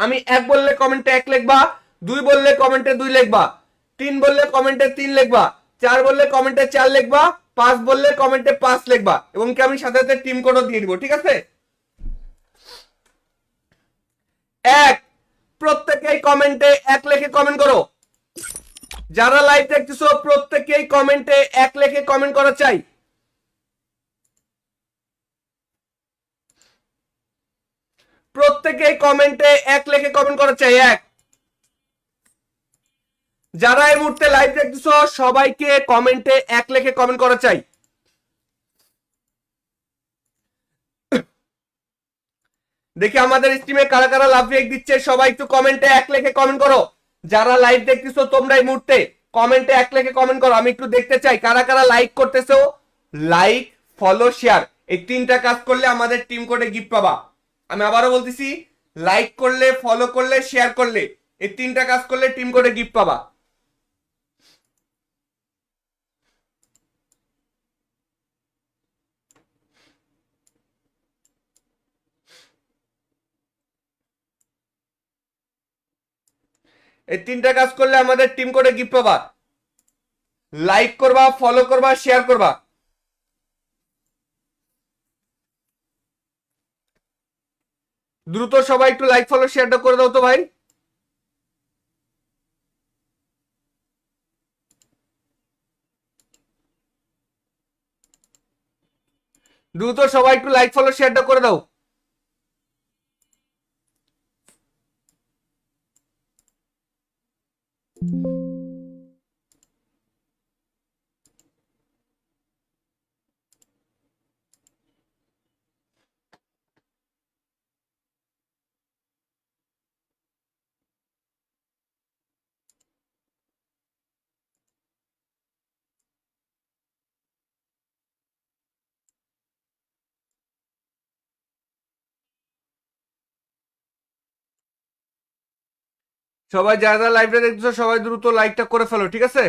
আমি 1 বললে কমেন্টে 1 লিখবা, 2 বললে কমেন্টে 2 লিখবা, 3 বললে কমেন্টে 3 লিখবা, 4 বললে কমেন্টে 4 লিখবা, 5 বললে কমেন্টে 5 লিখবা এবং কি আমি সাথে সাথে টিম কোডও দিয়ে দিব, ঠিক আছে? 1, প্রত্যেকেই কমেন্টে 1 লিখে কমেন্ট করো। যারা লাইভ দেখতেছো প্রত্যেকেই কমেন্টে 1 লিখে কমেন্ট করা চাই। প্রত্যেকেই কমেন্টে 1 লিখে কমেন্ট করা চাই। 1। যারা এই মুহূর্তে লাইভ দেখতেছো সবাইকে কমেন্টে 1 লিখে কমেন্ট করা চাই। দেখি আমাদের স্ট্রিমে কারা কারা লাভ রিয়েক্ট দিচ্ছে, সবাই একটু কমেন্টে 1 লিখে কমেন্ট করো। যারা লাইভ দেখতেছো তোমরা এই মুহূর্তে কমেন্টে 1 লিখে কমেন্ট করো, আমি একটু দেখতে চাই কারা কারা লাইক করতেছো। লাইক, ফলো, শেয়ার, এই 3টা কাজ করলে আমাদের টিম কোডে গিফট পাবা। আমি আবারও বলতেছি, লাইক করলে, ফলো করলে, শেয়ার করলে, এই 3টা কাজ করলে টিম কোডে গিফট পাবা। এই 3টা কাজ করলে আমাদের টিম কোডে গিফট পাবা। লাইক করবা, ফলো করবা, শেয়ার করবা। দ্রুত সবাই একটু লাইক, ফলো, শেয়ারটা করে দাও তো ভাই। দ্রুত সবাই একটু লাইক, ফলো, শেয়ারটা করে দাও। সবাই যারা যারা লাইভটা দেখতেছো সবাই দ্রুত লাইকটা করে ফেলো, ঠিক আছে?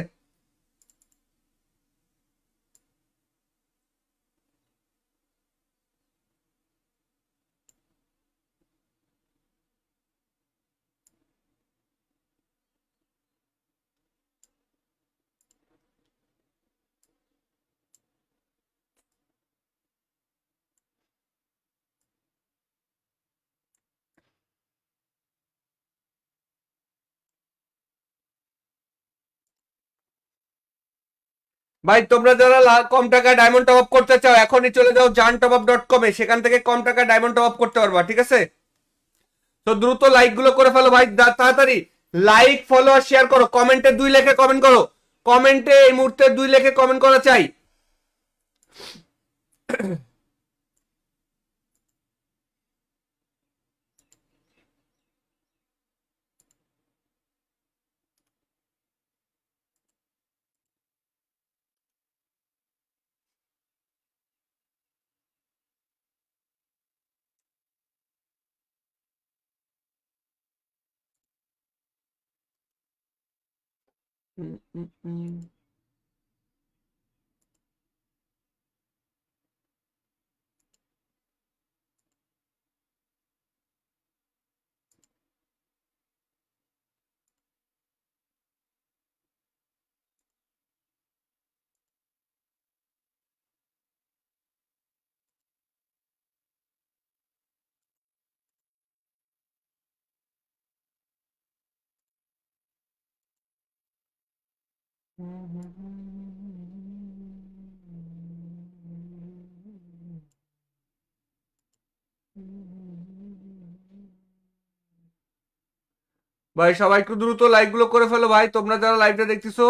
ভাই তোমরা যারা কম টাকায় ডায়মন্ড টপ আপ করতে চাও এখনই চলে যাও jantopup.com-এ, সেখান থেকে কম টাকায় ডায়মন্ড টপ আপ করতে পারবা, ঠিক আছে? তো দ্রুত লাইক গুলো করে ফেলো ভাই, তাড়াতাড়ি লাইক, ফলো আর শেয়ার করো। কমেন্টে 2 লিখে কমেন্ট করো। কমেন্টে এই মুহূর্তে 2 লিখে কমেন্ট করা চাই। ভাই সবাই একটু দ্রুত লাইক গুলো করে ফেলো ভাই, তোমরা যারা লাইভটা দেখতেছো,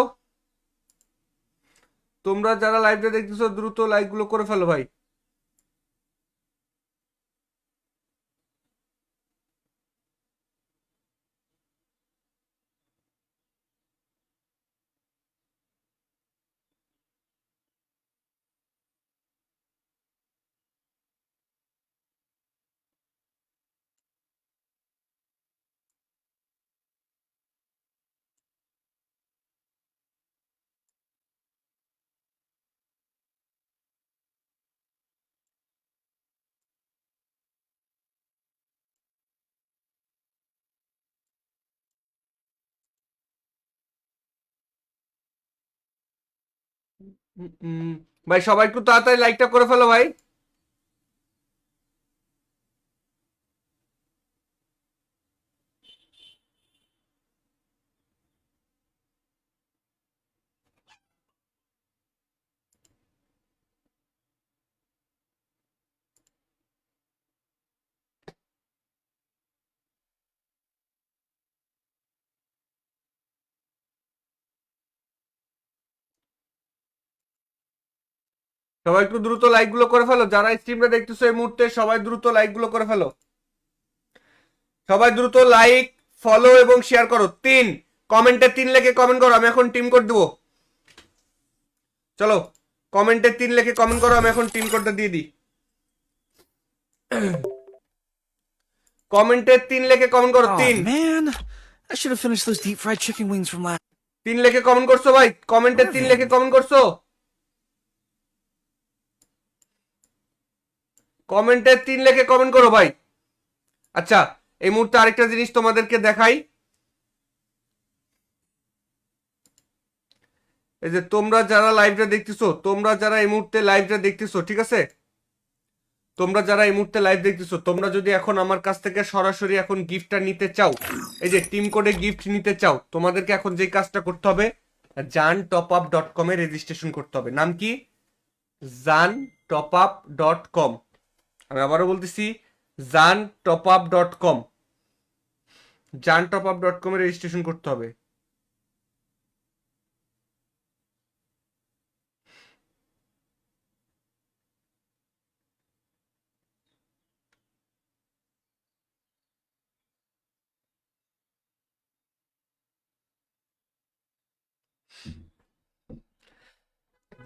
তোমরা যারা লাইভটা দেখতেছো দ্রুত লাইক গুলো করে ফেলো ভাই। ভাই সবাই একটু তাড়াতাড়ি লাইকটা করে ফেলো ভাই। সবাই একটু দ্রুত লাইক গুলো করে ফেলো, যারা স্ট্রিমটা দেখতেছো এই মুহূর্তে সবাই দ্রুত লাইক গুলো করে ফেলো। সবাই দ্রুত লাইক, ফলো এবং শেয়ার করো। 3 কমেন্টে 3 লিখে কমেন্ট করো, আমি এখন টিম কোড দেবো। চলো কমেন্টে 3 লিখে কমেন্ট করো, আমি এখন টিম কোডটা দিয়ে দিই। কমেন্টে 3 লিখে কমেন্ট করো। 3 man, I should have finished those deep fried chicken wings from last. 3 লিখে কমেন্ট করছো ভাই, কমেন্টে 3 লিখে কমেন্ট করছো, কমেন্টে 3 লিখে কমেন্ট করো ভাই। আচ্ছা এই মুহূর্তে আরেকটা জিনিস তোমাদেরকে দেখাই, এই যে তোমরা যারা লাইভটা দেখতেছো, তোমরা যারা এই মুহূর্তে লাইভটা দেখতেছো, ঠিক আছে, তোমরা যারা এই মুহূর্তে লাইভ দেখতেছো, তোমরা যদি এখন আমার কাছ থেকে সরাসরি এখন গিফটটা নিতে চাও, এই যে টিম কোডে গিফট নিতে চাও, তোমাদেরকে এখন যে কাজটা করতে হবে, jantopup.com এ রেজিস্ট্রেশন করতে হবে। নাম কি? jantopup.com। আমি আবারও বলতেছি jantopup.com, jantopup.com এ রেজিস্ট্রেশন করতে হবে।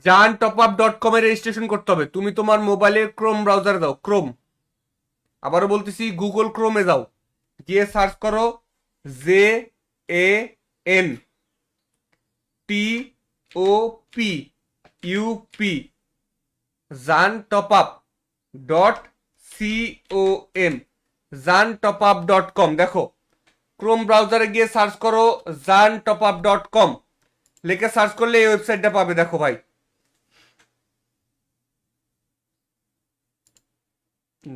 jantopup.com এ রেজিস্ট্রেশন করতে হবে। তুমি তোমার মোবাইলে ক্রোম ব্রাউজারে দাও, ক্রোম, আবারও বলতেছি গুগল ক্রোমে যাও, গিয়ে সার্চ করো JANTOPUP, jantopup.com, jantopup.com। দেখো ক্রোম ব্রাউজারে গিয়ে সার্চ করো jantopup.com, লিখে সার্চ করলে এই ওয়েবসাইটটা পাবে। দেখো ভাই,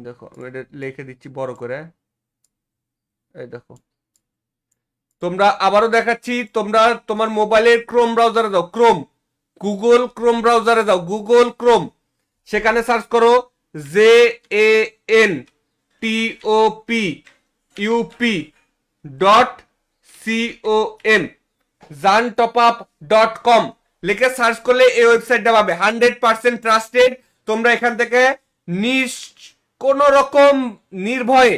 দেখো আমি এটা লিখে দিচ্ছি বড় করে, এই দেখো। তোমরা আবারও দেখাচ্ছি, তোমরা তোমার মোবাইলের ক্রোম ব্রাউজারে দাও, ক্রোম, গুগল ক্রোম ব্রাউজারে দাও, গুগল ক্রোম, সেখানে সার্চ করো JANTOPUP.com, jantopup.com লিখে সার্চ করলে এই ওয়েবসাইটটা পাবে। 100% ট্রাস্টেড। তোমরা এখান থেকে কোন রকম নির্ভয়ে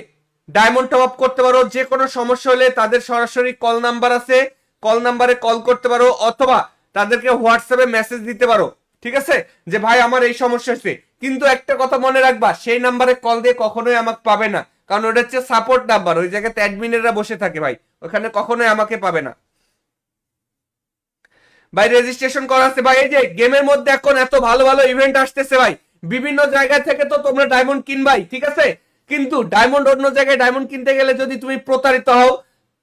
ডায়মন্ড টপ আপ করতে পারো। যে কোনো সমস্যা হলে তাদের সরাসরি কল নাম্বার আছে, কল নাম্বারে কল করতে পারো, অথবা তাদেরকে হোয়াটসঅ্যাপে মেসেজ দিতে পারো, ঠিক আছে, যে ভাই আমার এই সমস্যা হচ্ছে। কিন্তু একটা কথা মনে রাখবা, সেই নাম্বারে কল দিয়ে কখনোই আমাকে পাবে না, কারণ ওটা হচ্ছে সাপোর্ট নাম্বার, ওই জায়গাতে অ্যাডমিনেরা বসে থাকে ভাই, ওখানে কখনোই আমাকে পাবে না ভাই। রেজিস্ট্রেশন করা আছে ভাই। এই যে গেমের মধ্যে এখন এত ভালো ভালো ইভেন্ট আসতেছে ভাই, বিভিন্ন জায়গা থেকে তো তোমরা ডায়মন্ড কিনবাই, ঠিক আছে, কিন্তু ডায়মন্ড অন্য জায়গায় ডায়মন্ড কিনতে গেলে যদি তুমি প্রতারিত হও,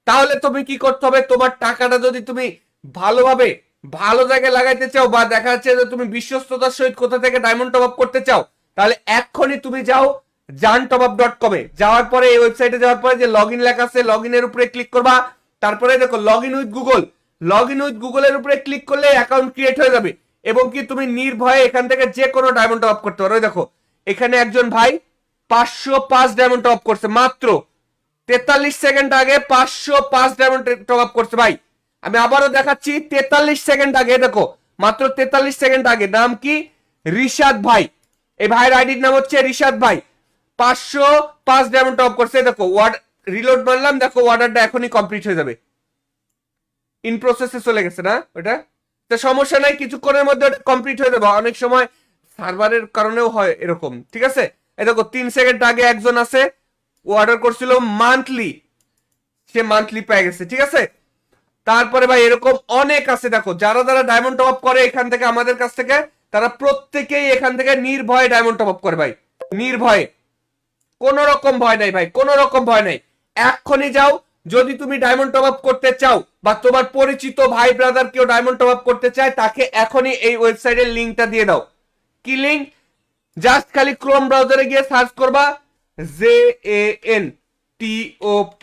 তাহলে তুমি কি করতে হবে, তোমার টাকাটা যদি তুমি ভালোভাবে ভালো জায়গায় লাগাইতে চাও, বা দেখা যাচ্ছে যে তুমি বিশ্বস্ততার সহিত কোথা থেকে ডায়মন্ড টপ আপ করতে চাও, তাহলে এক্ষুনি তুমি যাও jantopup.com এ। যাওয়ার পরে এই ওয়েবসাইটে যাওয়ার পরে যে লগ ইন লেখা আছে, লগ ইনের উপরে ক্লিক করবা, তারপরে দেখো log in with Google, log in with গুগলের উপরে ক্লিক করলে অ্যাকাউন্ট ক্রিয়েট হয়ে যাবে, এবং কি তুমি নির্ভয়ে এখান থেকে যে কোনো ডায়মন্ড টপ আপ করতে পারো। দেখো এখানে একজন ভাই 505 ডায়মন্ড টপ আপ করছে, মাত্র 43 সেকেন্ড আগে 505 ডায়মন্ড টপ আপ করছে ভাই। আমি আবারও দেখাচ্ছি, 43 সেকেন্ড আগে, দেখো মাত্র 43 সেকেন্ড আগে। নাম কি? রিশাদ ভাই। এই ভাইয়ের আইডির নাম হচ্ছে রিশাদ ভাই, 505 ডায়মন্ড টপ করছে। দেখো ওয়ার্ড রিলোড মারলাম, দেখো অর্ডারটা এখনই কমপ্লিট হয়ে যাবে, ইন প্রসেসে চলে গেছে না ওটা, তো সমস্যা নাই, কিছুক্ষণের মধ্যে ওটা কমপ্লিট হয়ে যাবে। অনেক সময় সার্ভারের কারণেও হয় এরকম, ঠিক আছে। এই দেখো 3 সেকেন্ড আগে একজন আছে, ও অর্ডার করছিল মান্থলি, সে মান্থলি পেয়ে গেছে, ঠিক আছে। তারপরে ভাই এরকম অনেক আছে, দেখো যারা যারা ডায়মন্ড টপ আপ করে এখান থেকে আমাদের কাছ থেকে, তারা প্রত্যেকেই এখান থেকে নির্ভয়ে ডায়মন্ড টপ আপ করে ভাই, নির্ভয়ে, কোন রকম ভয় নাই ভাই, কোন রকম ভয় নাই। এক্ষুনি যাও যদি তুমি ডায়মন্ড টপ আপ করতে চাও বা তোমার পরিচিত ভাই ব্রাদার কেউ ডায়মন্ড টপ আপ করতে চায়, তাকে এখনই এই ওয়েবসাইটের লিঙ্কটা দিয়ে দাও। কি লিঙ্ক? জাস্ট খালি ক্রোম ব্রাউজারে গিয়ে সার্চ করবা JANTOPUP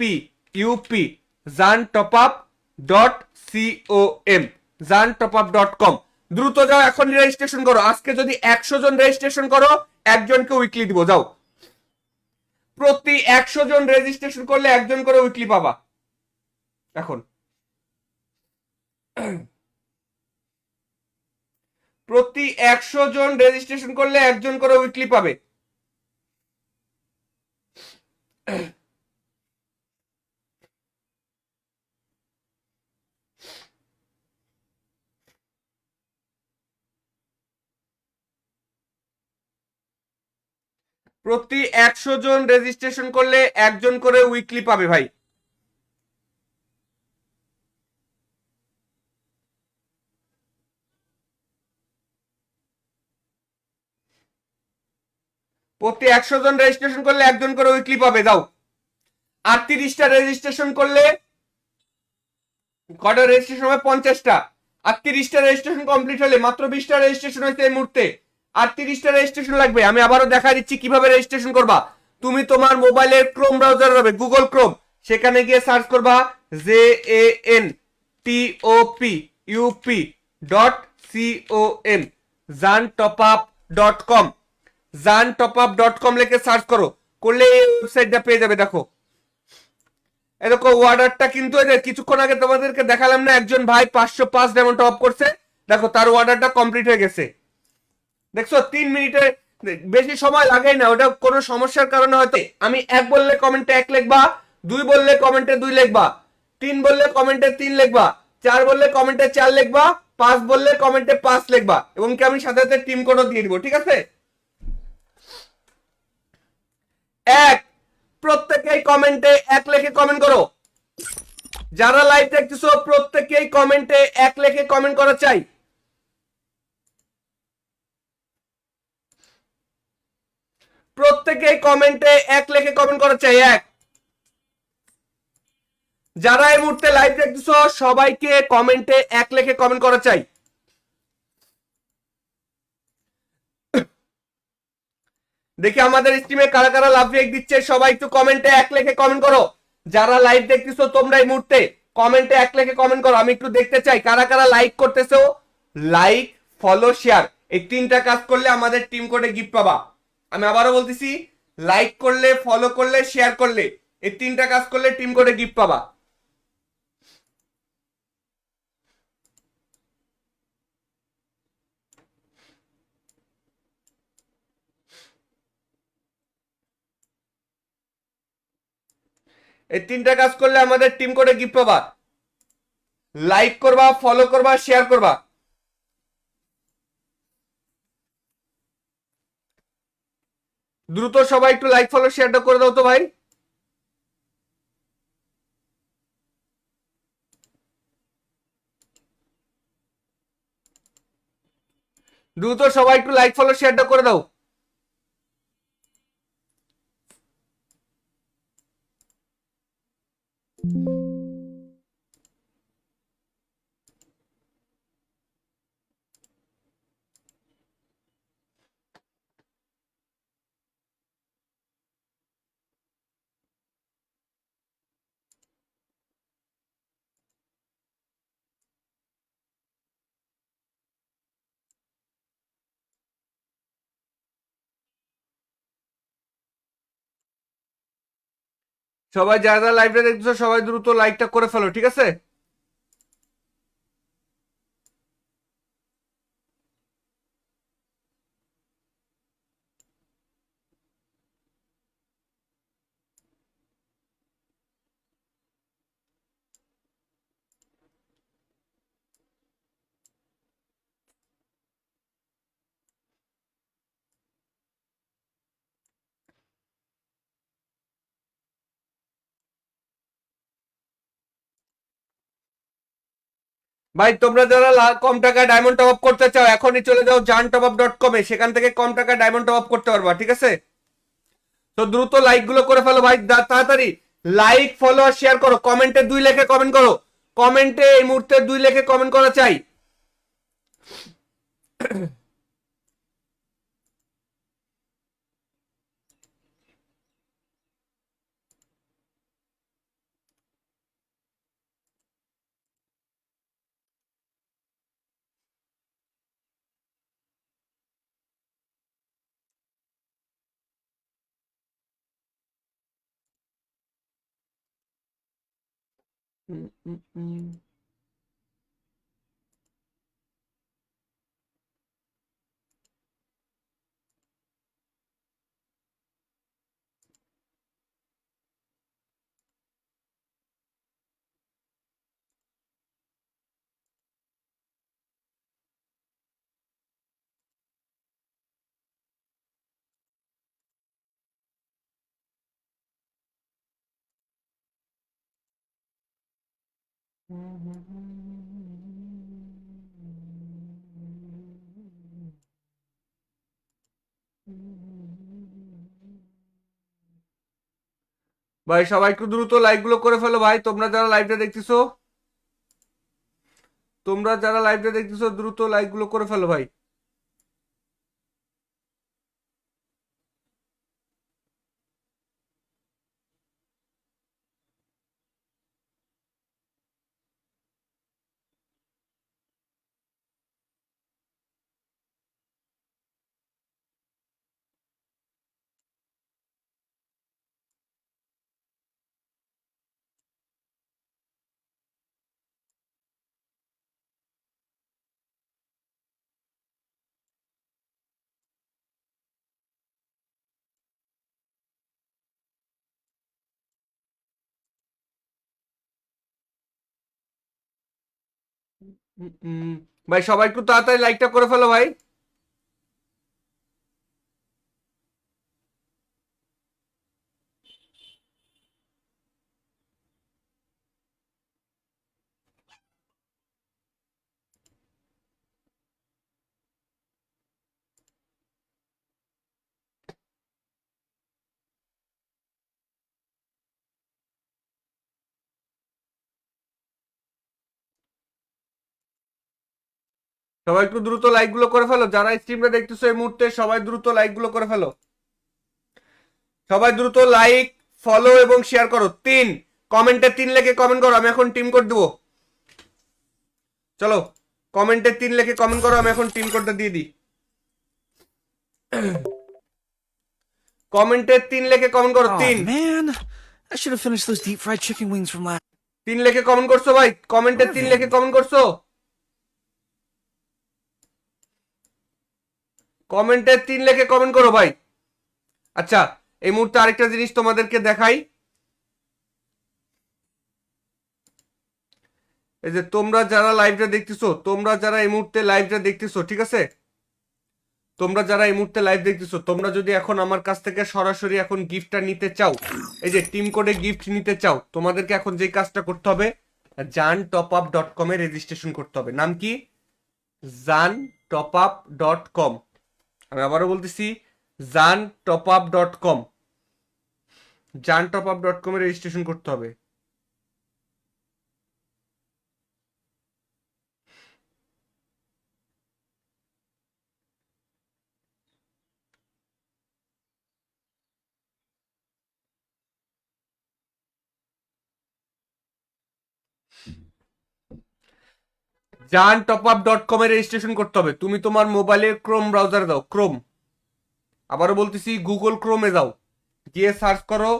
jantopup.com jantopup.com। দ্রুত যাও, এখন রেজিস্ট্রেশন করো। আজকে যদি 100 জন রেজিস্ট্রেশন করো, একজনকে উইকলি দিব। যাও, প্রতি 100 জন রেজিস্ট্রেশন করলে একজন করে উইকলি পাবা। এখন প্রতি 100 জন রেজিস্ট্রেশন করলে একজন করে উইকলি পাবে। প্রতি 100 জন রেজিস্ট্রেশন করলে একজন করে উইকলি পাবে ভাই। প্রতি 100 জন রেজিস্ট্রেশন করলে একজন করে উইকলি পাবে। দাও, আর 30টা রেজিস্ট্রেশন করলে কটা রেজিস্ট্রেশন হবে? 50টা। আর 30টা রেজিস্ট্রেশন কমপ্লিট হলে, মাত্র 20টা রেজিস্ট্রেশন হয়েছে এই মুহূর্তে, আর 30টা রেজিস্ট্রেশন লাগবে। আমি আবারও দেখা দিচ্ছি কিভাবে রেজিস্ট্রেশন করবা। তুমি তোমার মোবাইলের ক্রোম ব্রাউজার হবে, গুগল ক্রোম, সেখানে গিয়ে সার্চ করবা JANTOPUP.com jantopup.com jantopup.com লিখে সার্চ করো, করলে এই ওয়েবসাইটটা পেয়ে যাবে। দেখো, এরকম অর্ডারটা কিন্তু কিছুক্ষণ আগে তোমাদেরকে দেখালাম না, একজন ভাই 505 ডায়মন্ড টপ করছে। দেখো, তার অর্ডারটা কমপ্লিট হয়ে গেছে। দেখছো, 3 মিনিটে বেশি সময় লাগেই না। ওটা কোনো সমস্যার কারণে হয়তো। আমি 1 বললে কমেন্টে 1 লিখবা, 2 বললে কমেন্টে 2 লিখবা, 3 বললে কমেন্টে 3 লিখবা, 4 বললে কমেন্টে 4 লিখবা, 5 বললে কমেন্টে 5 লিখবা, এবং কি আমি সাথে সাথে টিম কোডও দিয়ে দিব। ঠিক আছে? প্রত্যেকেই কমেন্টে 1 লিখে কমেন্ট করো। যারা লাইভ দেখতেছো প্রত্যেকেই কমেন্টে 1 লিখে কমেন্ট করা চাই। প্রত্যেকেই কমেন্টে 1 লিখে কমেন্ট করা চাই। 1। যারা এই মুহূর্তে লাইভ দেখতেছো সবাইকে কমেন্টে 1 লিখে কমেন্ট করা চাই। দেখি আমাদের স্ট্রিমে কারা কারা লাভ রিয়েক্ট দিচ্ছে, সবাই একটু কমেন্টে 1 লিখে কমেন্ট করো। যারা লাইভ দেখতেছো তোমরা এই মুহূর্তে কমেন্টে 1 লিখে কমেন্ট করো। আমি একটু দেখতে চাই কারা কারা লাইক করতেছো। লাইক, ফলো, শেয়ার, এই 3টা কাজ করলে আমাদের টিম কোডে গিফট পাবা। আমি আবারও বলতেছি, লাইক করলে, ফলো করলে, শেয়ার করলে, এই 3টা কাজ করলে টিম কোডে গিফট পাবা। এই 3টা কাজ করলে আমাদের টিম কোডে গিফট পাবা। লাইক করবা, ফলো করবা, শেয়ার করবা। দ্রুত সবাই একটু লাইক, ফলো, শেয়ারটা করে দাও তো ভাই। দ্রুত সবাই একটু লাইক, ফলো, শেয়ারটা করে দাও। সবাই যারা যারা লাইভটা দেখতেছো সবাই দ্রুত লাইকটা করে ফেলো। ঠিক আছে? ভাই তোমরা যারা কম টাকা ডায়মন্ড টপ আপ করতে চাও এখনই চলে যাও jantopup.com এ, সেখান থেকে কম টাকা ডায়মন্ড টপ আপ করতে পারবা। ঠিক আছে? তো দ্রুত লাইক গুলো করে ফেলো ভাই, তাড়াতাড়ি। লাইক ফলো আর শেয়ার করো, কমেন্টে 2 লেখে কমেন্ট করো, কমেন্টে এই মুহূর্তে 2 লেখে কমেন্ট করা চাই। ভাই সবাই একটু দ্রুত লাইক গুলো করে ফেলো ভাই, তোমরা যারা লাইভটা দেখতেছো, তোমরা যারা লাইভটা দেখতেছো দ্রুত লাইক গুলো করে ফেলো ভাই। ভাই সবাই একটু তাড়াতাড়ি লাইকটা করে ফেলো ভাই। সবাই একটু দ্রুত লাইক গুলো করে ফেলো, যারা স্ট্রিমটা দেখতেছো এই মুহূর্তে সবাই দ্রুত লাইক গুলো করে ফেলো, সবাই দ্রুত লাইক ফলো এবং শেয়ার করো। 3 কমেন্টে 3 লেখে কমেন্ট করো, আমি এখন টিম কোড দেবো। চলো কমেন্টে 3 লেখে কমেন্ট করো, আমি এখন টিম কোডটা দিয়ে দিই। কমেন্টে 3 লেখে কমেন্ট করো। Oh 3 man, I should have finished those deep fried chicken wings from last. 3 লেখে কমেন্ট করছো ভাই, কমেন্টে 3 লেখে কমেন্ট করছো, কমেন্টে 3 লেখে কমেন্ট করো ভাই। আচ্ছা এই মুহূর্তে আরেকটা জিনিস তোমাদেরকে দেখাই, এই যে তোমরা যারা লাইভটা দেখতেছো, তোমরা যারা এই মুহূর্তে লাইভটা দেখতেছো, ঠিক আছে, তোমরা যারা এই মুহূর্তে লাইভ দেখতেছো, তোমরা যদি এখন আমার কাছ থেকে সরাসরি এখন গিফটটা নিতে চাও, এই যে টিম কোডে গিফট নিতে চাও, তোমাদেরকে এখন যে কাজটা করতে হবে, jantopup.com এ রেজিস্ট্রেশন করতে হবে। নাম কি? jantopup.com। আমি আবারও বলতেছি jantopup.com, jantopup.com এ রেজিস্ট্রেশন করতে হবে। jantopup.com এ রেজিস্ট্রেশন করতে হবে। তুমি তোমার মোবাইলে ক্রোম ব্রাউজারে দাও, ক্রোম, আবারও বলতেছি গুগল ক্রোমে যাও, গিয়ে সার্চ করো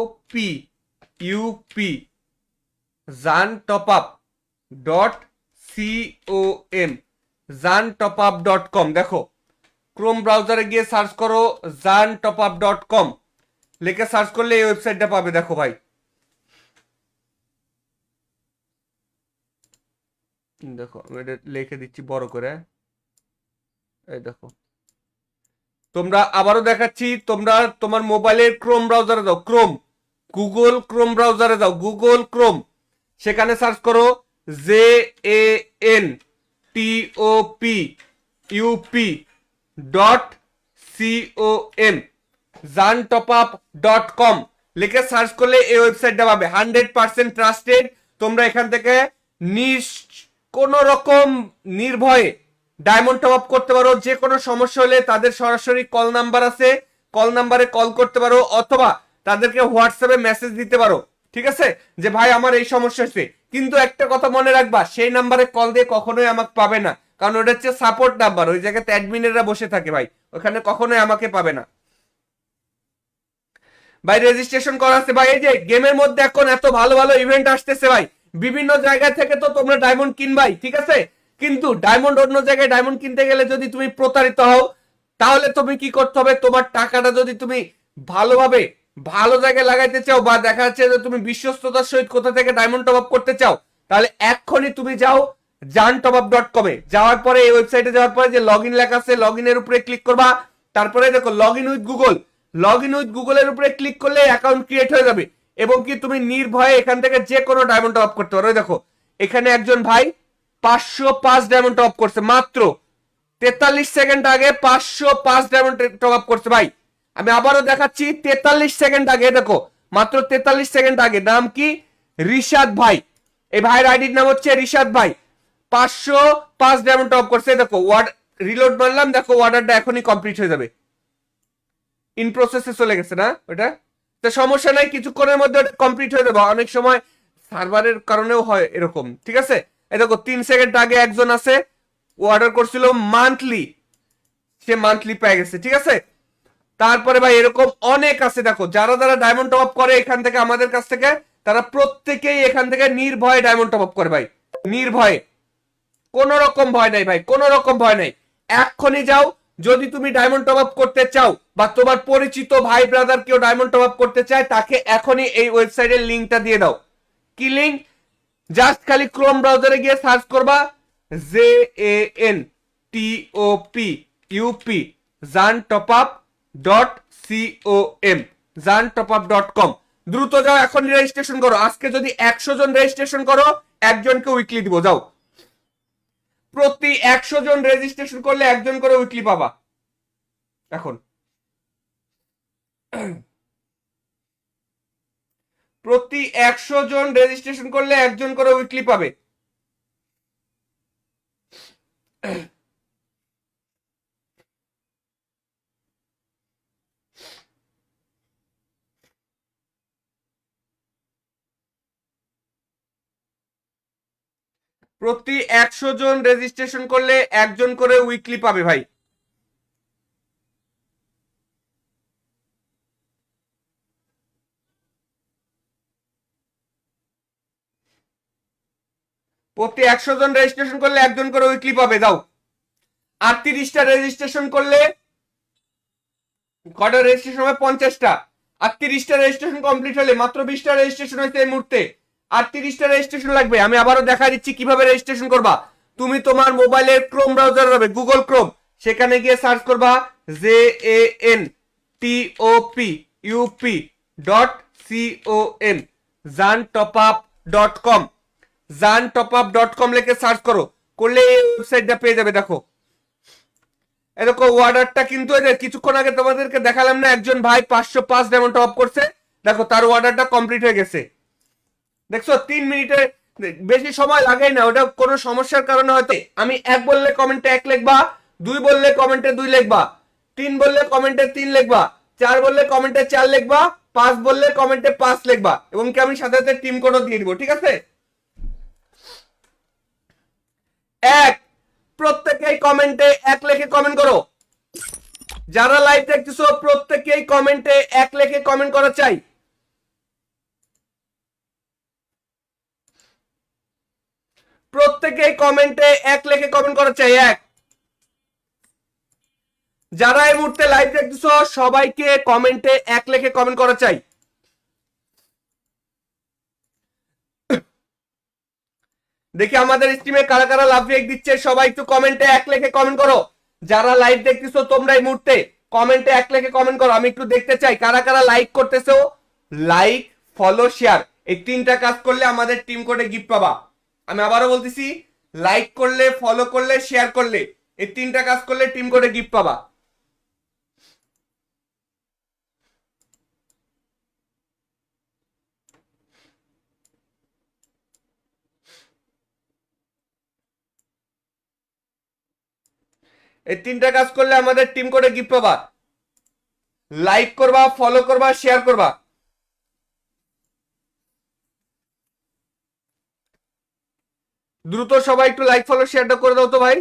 JANTOPUP, jantopup.com, jantopup.com। দেখো ক্রোম ব্রাউজারে গিয়ে সার্চ করো jantopup.com, লিখে সার্চ করলে এই ওয়েবসাইটটা পাবে। দেখো ভাই, দেখো আমি এটা লিখে দিচ্ছি বড় করে, এই দেখো। তোমরা আবারও দেখাচ্ছি, তোমরা তোমার মোবাইলের ক্রোম ব্রাউজারে যাও, ক্রোম, গুগল ক্রোম ব্রাউজারে যাও, গুগল ক্রোম, সেখানে সার্চ করো JANTOPUP COM ZaanTopUp.com লিখে সার্চ করলে এই ওয়েবসাইটটা পাবে। 100% ট্রাস্টেড। তোমরা এখান থেকে কোন রকম নির্ভয়ে ডায়মন্ড টপ আপ করতে পারো। যে কোনো সমস্যা হলে তাদের সরাসরি কল নাম্বার আছে, কল নাম্বারে কল করতে পারো, অথবা তাদেরকে হোয়াটসঅ্যাপে মেসেজ দিতে পারো। ঠিক আছে, যে ভাই আমার এই সমস্যা হচ্ছে। কিন্তু একটা কথা মনে রাখবা, সেই নাম্বারে কল দিয়ে কখনোই আমাকে পাবে না, কারণ ওটা হচ্ছে সাপোর্ট নাম্বার। ওই জায়গাতে অ্যাডমিনেরা বসে থাকে ভাই, ওখানে কখনোই আমাকে পাবে না ভাই। রেজিস্ট্রেশন করা আছে ভাই। এই যে গেমের মধ্যে এখন এত ভালো ভালো ইভেন্ট আসতেছে ভাই, বিভিন্ন জায়গা থেকে তো তোমরা ডায়মন্ড কিনবাই, ঠিক আছে। কিন্তু ডায়মন্ড অন্য জায়গায় ডায়মন্ড কিনতে গেলে যদি তুমি প্রতারিত হও, তাহলে তুমি কি করতে হবে, তোমার টাকাটা যদি তুমি ভালোভাবে ভালো জায়গায় লাগাইতে চাও, বা দেখা যাচ্ছে যে তুমি বিশ্বস্ততার সহিত কোথা থেকে ডায়মন্ড টপ আপ করতে চাও, তাহলে এক্ষুনি তুমি যাও ZaanTopUp.com এ। যাওয়ার পরে এই ওয়েবসাইটে যাওয়ার পরে যে লগ ইন লেখা আছে, লগ ইনের উপরে ক্লিক করবা। তারপরে দেখো log in with Google, log in with গুগলের উপরে ক্লিক করলে অ্যাকাউন্ট ক্রিয়েট হয়ে যাবে, এবং কি তুমি নির্ভয়ে এখান থেকে যে কোনো ডায়মন্ড টপ আপ করতে পারো। দেখো এখানে একজন ভাই 505 ডায়মন্ড টপ আপ করছে, মাত্র 43 সেকেন্ড আগে 505 ডায়মন্ড টপ আপ করছে ভাই। আমি আবারও দেখাচ্ছি, 43 সেকেন্ড আগে, দেখো মাত্র 43 সেকেন্ড আগে। নাম কি? রিশাদ ভাই। এই ভাইয়ের আইডির নাম হচ্ছে রিশাদ ভাই। 505 ডায়মন্ড টপ করছে। দেখো ওয়ার্ড রিলোড মারলাম, দেখো অর্ডারটা এখনই কমপ্লিট হয়ে যাবে। ইন প্রসেসে চলে গেছে না ওটা, তো সমস্যা নাই, কিছুক্ষণের মধ্যে ওটা কমপ্লিট হয়ে যাবে। অনেক সময় সার্ভারের কারণেও হয় এরকম, ঠিক আছে। এই দেখো 3 সেকেন্ড আগে একজন আছে, ও অর্ডার করছিল মান্থলি, সে মান্থলি পেয়ে গেছে, ঠিক আছে। তারপরে ভাই এরকম অনেক আছে। দেখো যারা যারা ডায়মন্ড টপ আপ করে এখান থেকে, আমাদের কাছ থেকে, তারা প্রত্যেকেই এখান থেকে নির্ভয়ে ডায়মন্ড টপ আপ করে ভাই, নির্ভয়ে। কোন রকম ভয় নাই ভাই, কোন রকম ভয় নাই। এক্ষুনি যাও, যদি তুমি ডায়মন্ড টপ আপ করতে চাও, বা তোমার পরিচিত ভাই ব্রাদার কেউ ডায়মন্ড টপ আপ করতে চায়, তাকে এখনই এই ওয়েবসাইটের লিংকটা দিয়ে দাও। কি লিংক? জাস্ট খালি ক্রোম ব্রাউজারে গিয়ে সার্চ করবা ZaanTopUp ZaanTopUp.com ZaanTopUp.com। দ্রুত যাও, এখন রেজিস্ট্রেশন করো। আজকে যদি 100 জন রেজিস্ট্রেশন করো, একজনকে উইকলি দিব। যাও, প্রতি 100 জন রেজিস্ট্রেশন করলে একজন করে উইকলি পাবা। এখন প্রতি 100 জন রেজিস্ট্রেশন করলে একজন করে উইকলি পাবে। প্রতি 100 জন রেজিস্ট্রেশন করলে একজন করে উইকলি পাবে ভাই। প্রতি 100 জন রেজিস্ট্রেশন করলে একজন করে উইকলি পাবে। দাও, আর 30টা রেজিস্ট্রেশন করলে, কটা রেজিস্ট্রেশন হবে? 50টা। আর 30টা রেজিস্ট্রেশন কমপ্লিট হলে, মাত্র 20টা রেজিস্ট্রেশন হয়েছে এই মুহূর্তে, আর 30টা রেজিস্ট্রেশন লাগবে। আমি আবারও দেখা দিচ্ছি কিভাবে রেজিস্ট্রেশন করবা। তুমি তোমার মোবাইলের ক্রোম ব্রাউজার হবে, গুগল ক্রোম, সেখানে গিয়ে সার্চ করবা ZaanTopUp.com ZaanTopUp.com ZaanTopUp.com লিখে সার্চ করো, করলে এই ওয়েবসাইটটা পেয়ে যাবে। দেখো এরকম অর্ডারটা কিন্তু কিছুক্ষণ আগে তোমাদেরকে দেখালাম না, একজন ভাই 505 ডায়মন্ড টপ করছে। দেখো তার অর্ডারটা কমপ্লিট হয়ে গেছে। দেখছো 3 মিনিটের বেশি সময় লাগেই না, ওটা কোনো সমস্যার কারণে হয়তো। আমি 1 বললে কমেন্টে 1 লিখবা, 2 বললে কমেন্টে 2 লিখবা, 3 বললে কমেন্টে 3 লিখবা, 4 বললে কমেন্টে 4 লিখবা, 5 বললে কমেন্টে 5 লিখবা, এবং কি আমি সাথে সাথে টিম কোডও দিয়ে দিব, ঠিক আছে। প্রত্যেকেই কমেন্টে 1 লিখে কমেন্ট করো। যারা লাইভ দেখতেছো প্রত্যেকেই কমেন্টে 1 লিখে কমেন্ট করা চাই। প্রত্যেকেই কমেন্টে 1 লিখে কমেন্ট করা চাই। 1। যারা এই মুহূর্তে লাইভ দেখতেছো সবাইকে কমেন্টে 1 লিখে কমেন্ট করা চাই। দেখি আমাদের স্ট্রিমে কারা কারা লাভ রিয়েক্ট দিচ্ছে, সবাই একটু কমেন্টে 1 লিখে কমেন্ট করো। যারা লাইভ দেখতেছো তোমরা এই মুহূর্তে কমেন্টে 1 লিখে কমেন্ট করো, আমি একটু দেখতে চাই কারা কারা লাইক করতেছো। লাইক, ফলো, শেয়ার, এই 3টা কাজ করলে আমাদের টিম কোডে গিফট পাবা। আমি আবারও বলতেছি, লাইক করলে, ফলো করলে, শেয়ার করলে, এই 3টা কাজ করলে টিম কোডে গিফট পাবা। এই তিনটা কাজ করলে আমাদের টিম কোডে গিফট পাবা। লাইক করবা, ফলো করবা, শেয়ার করবা। দ্রুত সবাই একটু লাইক ফলো শেয়ারটা করে দাও তো ভাই।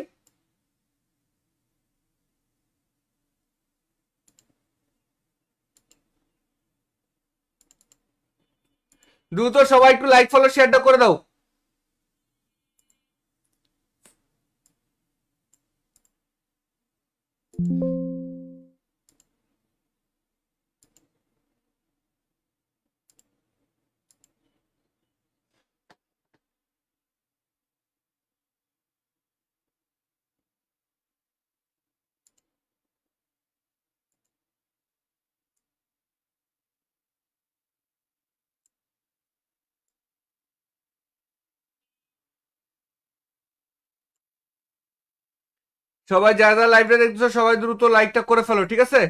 দ্রুত সবাই একটু লাইক ফলো শেয়ারটা করে দাও। সবাই যারা লাইভটা দেখতেছো সবাই দ্রুত লাইকটা করে ফেলো, ঠিক আছে?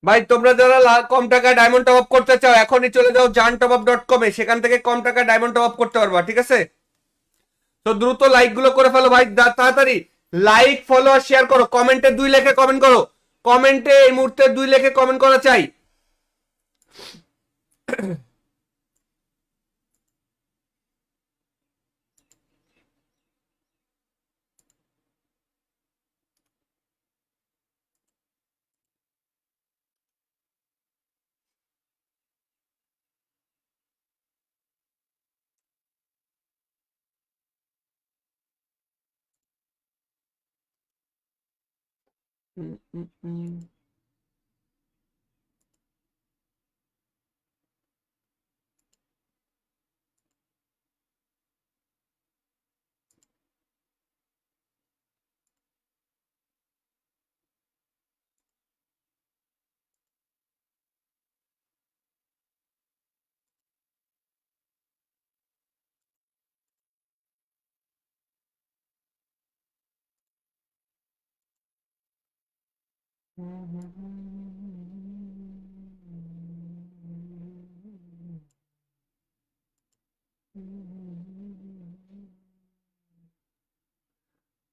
ভাই তোমরা যারা কম টাকায় ডায়মন্ড টপ আপ করতে চাও এখনই চলে যাও jantopup.com এ, সেখান থেকে কম টাকায় ডায়মন্ড টপ আপ করতে পারবা, ঠিক আছে? তো দ্রুত লাইক গুলো করে ফেলো ভাই, তাড়াতাড়ি লাইক ফলো আর শেয়ার করো। কমেন্টে 2 লেখে কমেন্ট করো, কমেন্টে এই মুহূর্তে 2 লেখে কমেন্ট করা চাই।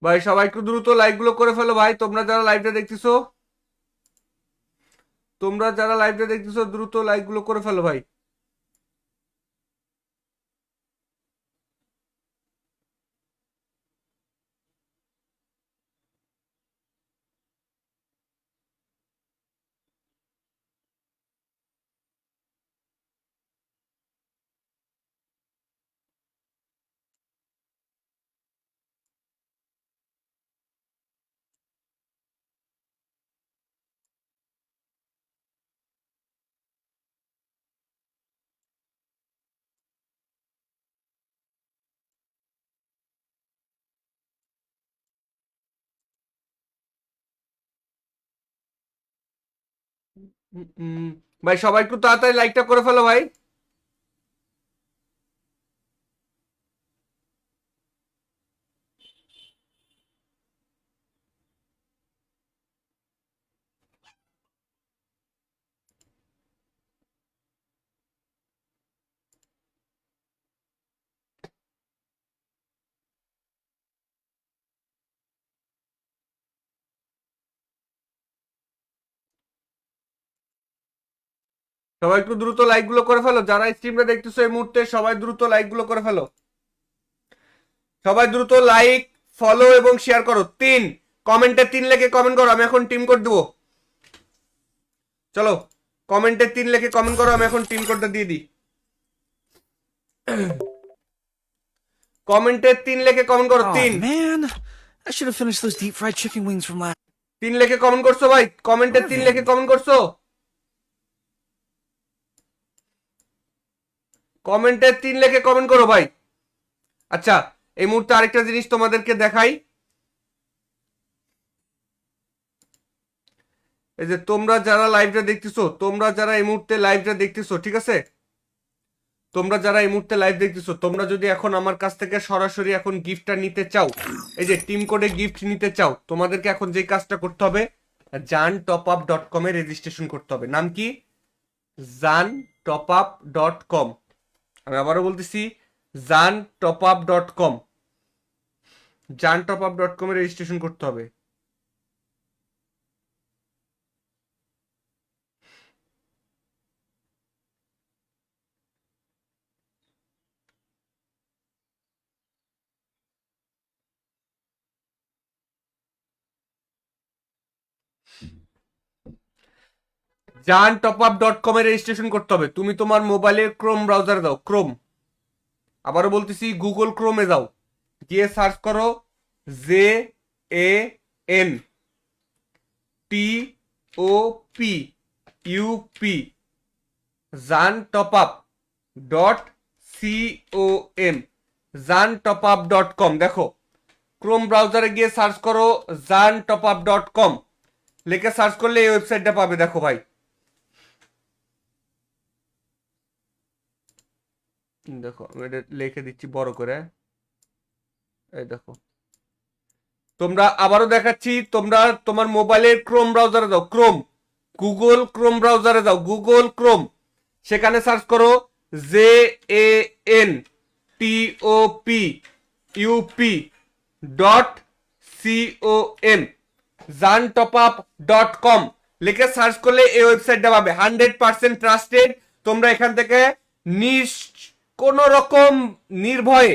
ভাই সবাই একটু দ্রুত লাইক গুলো করে ফেলো ভাই, তোমরা যারা লাইভটা দেখতেছো, দ্রুত লাইক গুলো করে ফেলো ভাই। ভাই সবাই একটু তাড়াতাড়ি লাইকটা করে ফেলো ভাই। সবাই একটু দ্রুত লাইক গুলো করে ফেলো, যারা স্ট্রিমটা দেখতেছো এই মুহূর্তে সবাই দ্রুত লাইক গুলো করে ফেলো। সবাই দ্রুত লাইক ফলো এবং শেয়ার করো। 3 কমেন্টে 3 লেখে কমেন্ট করো, আমি এখন টিম কোড দেবো। চলো কমেন্টে 3 লেখে কমেন্ট করো, আমি এখন টিম কোডটা দিয়ে দিই। কমেন্টে 3 লেখে কমেন্ট করো। Oh 3 man, I should have finished those deep fried chicken wings from last. 3 লেখে কমেন্ট করছো ভাই, কমেন্টে 3 লেখে কমেন্ট করছো, কমেন্টে 3 লেখে কমেন্ট করো ভাই। আচ্ছা এই মুহূর্তে আরেকটা জিনিস তোমাদেরকে দেখাই। এই যে তোমরা যারা লাইভটা দেখতেছো, তোমরা যারা এই মুহূর্তে লাইভটা দেখতেছো, ঠিক আছে, তোমরা যারা এই মুহূর্তে লাইভ দেখতেছো, তোমরা যদি এখন আমার কাছ থেকে সরাসরি এখন গিফটটা নিতে চাও, এই যে টিম কোডে গিফট নিতে চাও, তোমাদেরকে এখন যে কাজটা করতে হবে, jantopup.com এ রেজিস্ট্রেশন করতে হবে। নাম কি? jantopup.com। আমি আবারও বলতেছি, jantopup.com। jantopup.com এ রেজিস্ট্রেশন করতে হবে। jantopup.com এ রেজিস্ট্রেশন করতে হবে। তুমি তোমার মোবাইলে ক্রোম ব্রাউজারে দাও, ক্রোম, আবারও বলতেছি গুগল ক্রোমে যাও, গিয়ে সার্চ করো jantopup, jantopup.com, jantopup.com। দেখো ক্রোম ব্রাউজারে গিয়ে সার্চ করো jantopup.com, লিখে সার্চ করলে এই ওয়েবসাইটটা পাবে। দেখো ভাই, দেখো আমি এটা লিখে দিচ্ছি বড় করে, এই দেখো। তোমরা আবারও দেখাচ্ছি, তোমরা তোমার মোবাইলের ক্রোম ব্রাউজারে যাও, ক্রোম, গুগল ক্রোম ব্রাউজারে যাও, গুগল ক্রোম, সেখানে সার্চ করো jantopup.com, jantopup.com লিখে সার্চ করলে এই ওয়েবসাইটটা পাবে। 100% ট্রাস্টেড। তোমরা এখান থেকে কোন রকম নির্ভয়ে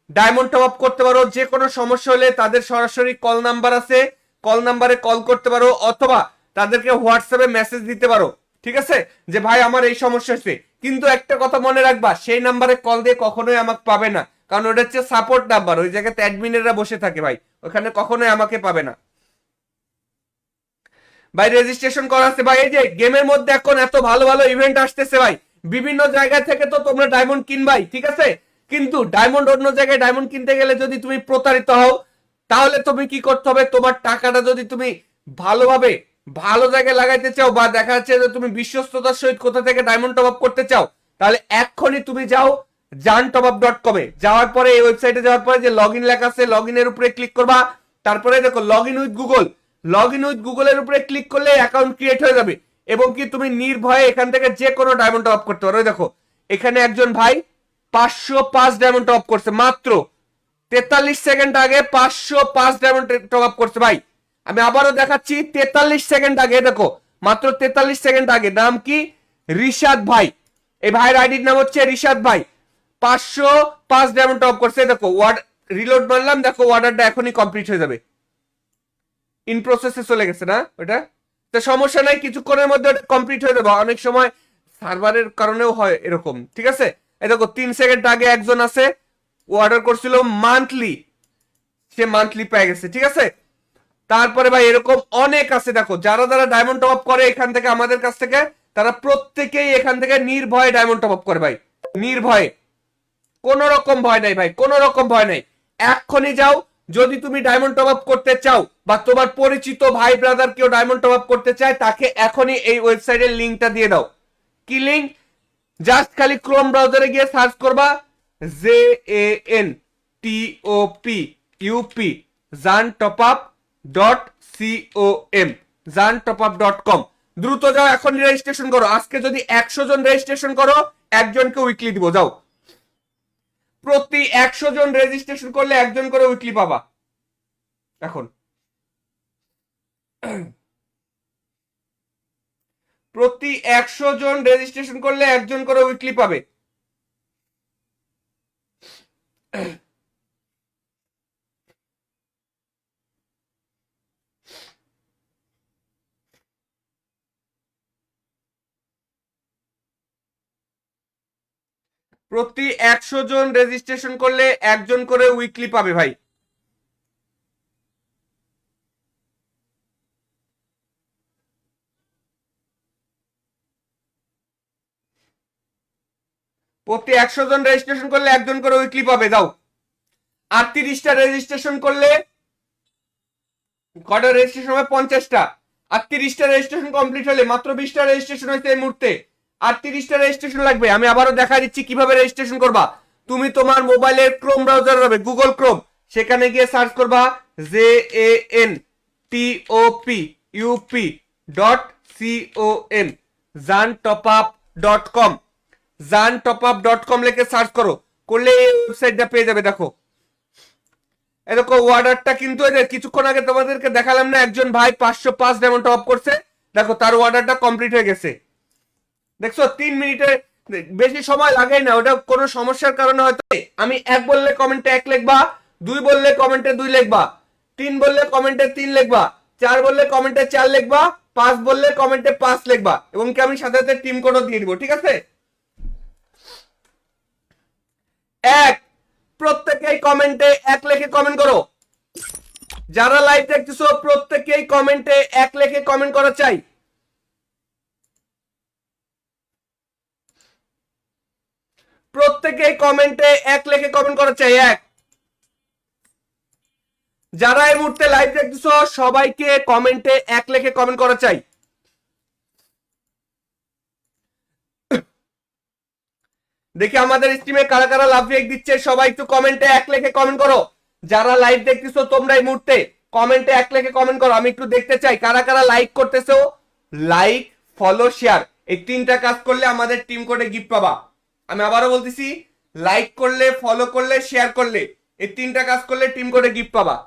ডায়মন্ড টপ আপ করতে পারো। যে কোনো সমস্যা হলে তাদের সরাসরি কল নাম্বার আছে, কল নাম্বারে কল করতে পারো, অথবা তাদেরকে হোয়াটসঅ্যাপে মেসেজ দিতে পারো, ঠিক আছে, যে ভাই আমার এই সমস্যা হচ্ছে। কিন্তু একটা কথা মনে রাখবা, সেই নাম্বারে কল দিয়ে কখনোই আমাকে পাবে না, কারণ ওটা হচ্ছে সাপোর্ট নাম্বার, ওই জায়গাতে অ্যাডমিনেরা বসে থাকে ভাই, ওখানে কখনোই আমাকে পাবে না ভাই। রেজিস্ট্রেশন করা আছে ভাই। এই যে গেমের মধ্যে এখন এত ভালো ভালো ইভেন্ট আসতেছে ভাই, বিভিন্ন জায়গা থেকে তো তোমরা ডায়মন্ড কিনবাই, ঠিক আছে, কিন্তু ডায়মন্ড অন্য জায়গায় ডায়মন্ড কিনতে গেলে যদি তুমি প্রতারিত হও, তাহলে তুমি কি করতে হবে, তোমার টাকাটা যদি তুমি ভালোভাবে ভালো জায়গায় লাগাইতে চাও, বা দেখা যাচ্ছে যে তুমি বিশ্বস্ততার সহিত কোথা থেকে ডায়মন্ড টপ আপ করতে চাও, তাহলে এক্ষুনি তুমি যাও jantopup.com এ। যাওয়ার পরে এই ওয়েবসাইটে যাওয়ার পরে যে লগ ইন লেখা আছে, লগ ইনের উপরে ক্লিক করবা, তারপরে দেখো log in with Google, log in with গুগলের উপরে ক্লিক করলে অ্যাকাউন্ট ক্রিয়েট হয়ে যাবে, এবং কি তুমি নির্ভয়ে এখান থেকে যে কোনো ডায়মন্ড টপ আপ করতে পারো। দেখো এখানে একজন ভাই 505 ডায়মন্ড টপ আপ করছে, মাত্র 43 সেকেন্ড আগে 505 ডায়মন্ড টপ আপ করছে ভাই। আমি আবারও দেখাচ্ছি, 43 সেকেন্ড আগে, দেখো মাত্র 43 সেকেন্ড আগে। নাম কি? রিশাদ ভাই। এই ভাইয়ের আইডির নাম হচ্ছে রিশাদ ভাই। 505 ডায়মন্ড টপ করছে। দেখো ওয়ার্ড রিলোড মারলাম, দেখো অর্ডারটা এখনই কমপ্লিট হয়ে যাবে, ইন প্রসেসে চলে গেছে না ওটা, তো সমস্যা নাই, কিছুক্ষণের মধ্যে কমপ্লিট হয়ে যাবে। অনেক সময় সার্ভারের কারণেও হয় এরকম, ঠিক আছে। এই দেখো 3 সেকেন্ড আগে একজন আছে, ও অর্ডার করছিল মান্থলি, সে মান্থলি পেয়ে গেছে, ঠিক আছে। তারপরে ভাই এরকম অনেক আছে, দেখো যারা যারা ডায়মন্ড টপ আপ করে এখান থেকে আমাদের কাছ থেকে, তারা প্রত্যেকেই এখান থেকে নির্ভয়ে ডায়মন্ড টপ আপ করে ভাই, নির্ভয়ে, কোন রকম ভয় নাই ভাই, কোন রকম ভয় নাই। এক্ষুনি যাও, যদি তুমি ডায়মন্ড টপ আপ করতে চাও, বা তোমার পরিচিত ভাই ব্রাদার কেউ ডায়মন্ড টপ আপ করতে চায়, তাকে এখনই এই ওয়েবসাইটের লিংকটা দিয়ে দাও। কি লিংক? জাস্ট খালি ক্রোম ব্রাউজারে গিয়ে সার্চ করবা jantopup, jantopup.com, jantopup.com। দ্রুত যাও, এখন রেজিস্ট্রেশন করো। আজকে যদি 100 জন রেজিস্ট্রেশন করো, একজনকে উইকলি দিব। যাও, প্রতি 100 জন রেজিস্ট্রেশন করলে একজন করে উইকলি পাবা। এখন প্রতি 100 জন রেজিস্ট্রেশন করলে একজন করে উইকলি পাবে। প্রতি 100 জন রেজিস্ট্রেশন করলে একজন করে উইকলি পাবে ভাই। প্রতি 100 জন রেজিস্ট্রেশন করলে একজন করে উইকলি পাবে। দাও, আর 30টা রেজিস্ট্রেশন করলে, কটা রেজিস্ট্রেশন হবে? 50টা। আর 30টা রেজিস্ট্রেশন কমপ্লিট হলে, মাত্র 20টা রেজিস্ট্রেশন হয়েছে এই মুহূর্তে, আর 30টা রেজিস্ট্রেশন লাগবে। আমি আবারও দেখা দিচ্ছি কিভাবে রেজিস্ট্রেশন করবা। তুমি তোমার মোবাইলের ক্রোম ব্রাউজার হবে, গুগল ক্রোম, সেখানে গিয়ে সার্চ করবা JANTOPUP.com, jantopup.com, jantopup.com লিখে সার্চ করো, করলে এই ওয়েবসাইটটা পেয়ে যাবে। দেখো এরকম অর্ডারটা কিন্তু কিছুক্ষণ আগে তোমাদেরকে দেখালাম না, একজন ভাই 505 ডায়মন্ড টপ করছে, দেখো তার অর্ডারটা কমপ্লিট হয়ে গেছে। দেখছো 3 মিনিটে বেশি সময় লাগে না, ওটা কোনো সমস্যার কারণে হয়তো। আমি 1 বললে কমেন্টে 1 লিখবা, 2 বললে কমেন্টে 2 লিখবা, 3 বললে কমেন্টে 3 লিখবা, 4 বললে কমেন্টে 4 লিখবা, 5 বললে কমেন্টে 5 লিখবা, এবং কি আমি সাথে সাথে টিম কোডও দিয়ে দিব, ঠিক আছে? 1, প্রত্যেকেই কমেন্টে 1 লিখে কমেন্ট করো। যারা লাইভ দেখতেছো প্রত্যেকেই কমেন্টে 1 লিখে কমেন্ট করা চাই। প্রত্যেকেই কমেন্টে 1 লিখে কমেন্ট করা চাই। 1, যারা এই মুহূর্তে লাইভ দেখতেছো সবাইকে কমেন্টে 1 লিখে কমেন্ট করা চাই। দেখি আমাদের স্ট্রিমে কারা কারা লাভ রিয়েক্ট দিচ্ছে, সবাই একটু কমেন্টে 1 লিখে কমেন্ট করো। যারা লাইভ দেখতেছো তোমরা এই মুহূর্তে কমেন্টে 1 লিখে কমেন্ট করো, আমি একটু দেখতে চাই কারা কারা লাইক করতেছো। লাইক, ফলো, শেয়ার, এই 3টা কাজ করলে আমাদের টিম কোডে গিফট পাবা। আমি আবারও বলতেছি, লাইক করলে, ফলো করলে, শেয়ার করলে, এই 3টা কাজ করলে টিম কোডে গিফট পাবা।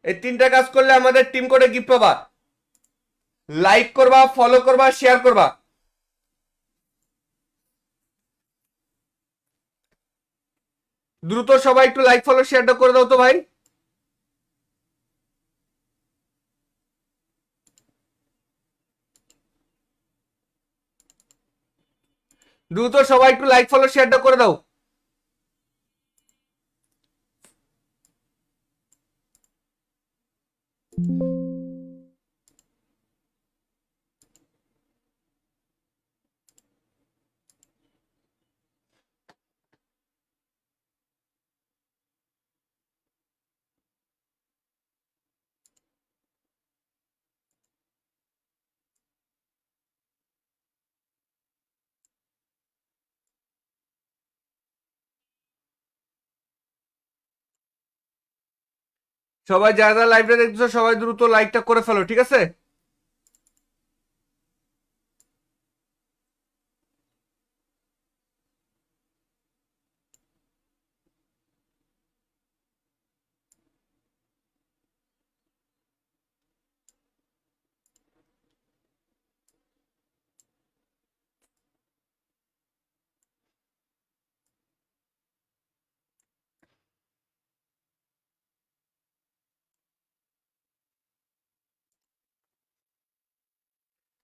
এই 3টা কাজ করলে আমাদের টিম কোডে গিফট পাবা। লাইক করবা, ফলো করবা, শেয়ার করবা। দ্রুত সবাই একটু লাইক, ফলো, শেয়ারটা করে দাও তো ভাই। দ্রুত সবাই একটু লাইক, ফলো, শেয়ারটা করে দাও। সবাই যারা যারা লাইভটা দেখতেছো সবাই দ্রুত লাইকটা করে ফেলো, ঠিক আছে?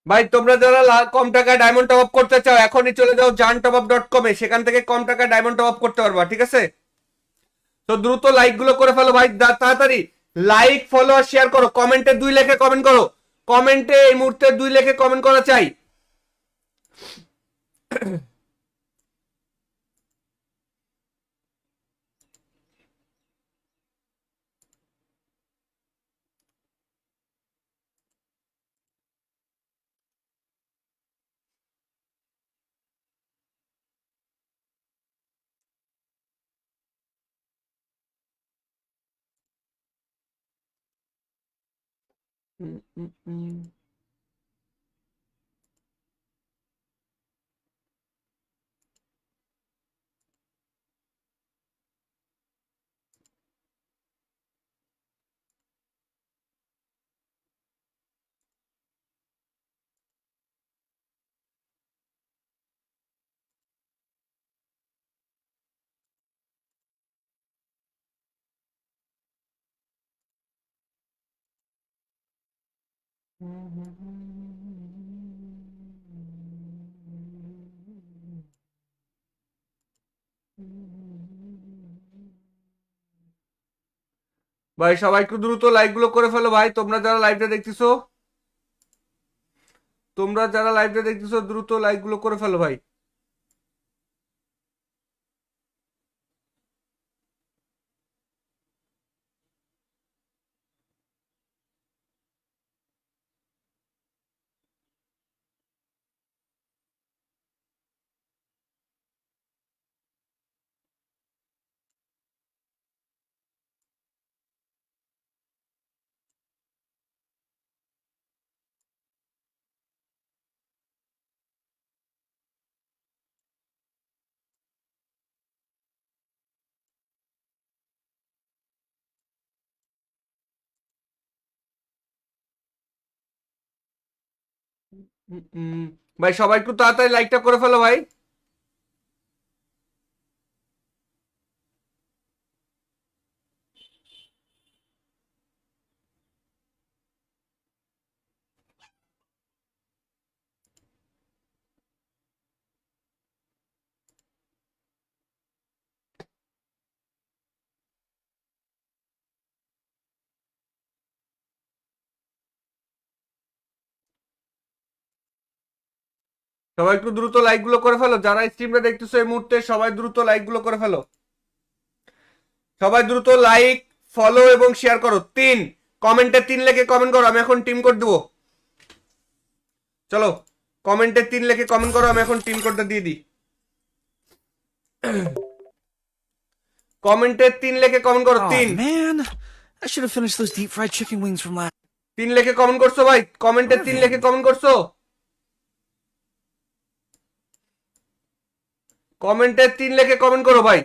ভাই তোমরা যারা কম টাকায় ডায়মন্ড টপ আপ করতে চাও এখনই চলে যাও jantopup.com-এ, সেখান থেকে কম টাকায় ডায়মন্ড টপ আপ করতে পারবা, ঠিক আছে? তো দ্রুত লাইক গুলো করে ফেলো ভাই, তাড়াতাড়ি লাইক, ফলো আর শেয়ার করো। কমেন্টে 2 লিখে কমেন্ট করো, কমেন্টে এই মুহূর্তে 2 লিখে কমেন্ট করা চাই। ভাই সবাই একটু দ্রুত লাইক গুলো করে ফেলো ভাই, তোমরা যারা লাইভটা দেখতেছো। তোমরা যারা লাইভটা দেখতেছো দ্রুত লাইক গুলো করে ফেলো ভাই। ভাই সবাই একটু তাড়াতাড়ি লাইকটা করে ফেলো ভাই। সবাই একটু দ্রুত লাইক গুলো করে ফেলো, যারা স্ট্রিমটা দেখতেছো এই মুহূর্তে সবাই দ্রুত লাইক গুলো করে ফেলো। সবাই দ্রুত লাইক, ফলো এবং শেয়ার করো। 3 কমেন্টে 3 লিখে কমেন্ট করো, আমি এখন টিম কোড দেবো। চলো কমেন্টে 3 লিখে কমেন্ট করো, আমি এখন টিম কোডটা দিয়ে দিই। কমেন্টে 3 লিখে কমেন্ট করো। Oh 3 man, I should have finished those deep fried chicken wings from last. 3 লিখে কমেন্ট করছো ভাই, কমেন্টে 3 লিখে কমেন্ট করছো। কমেন্টে 3 লিখে কমেন্ট করো ভাই।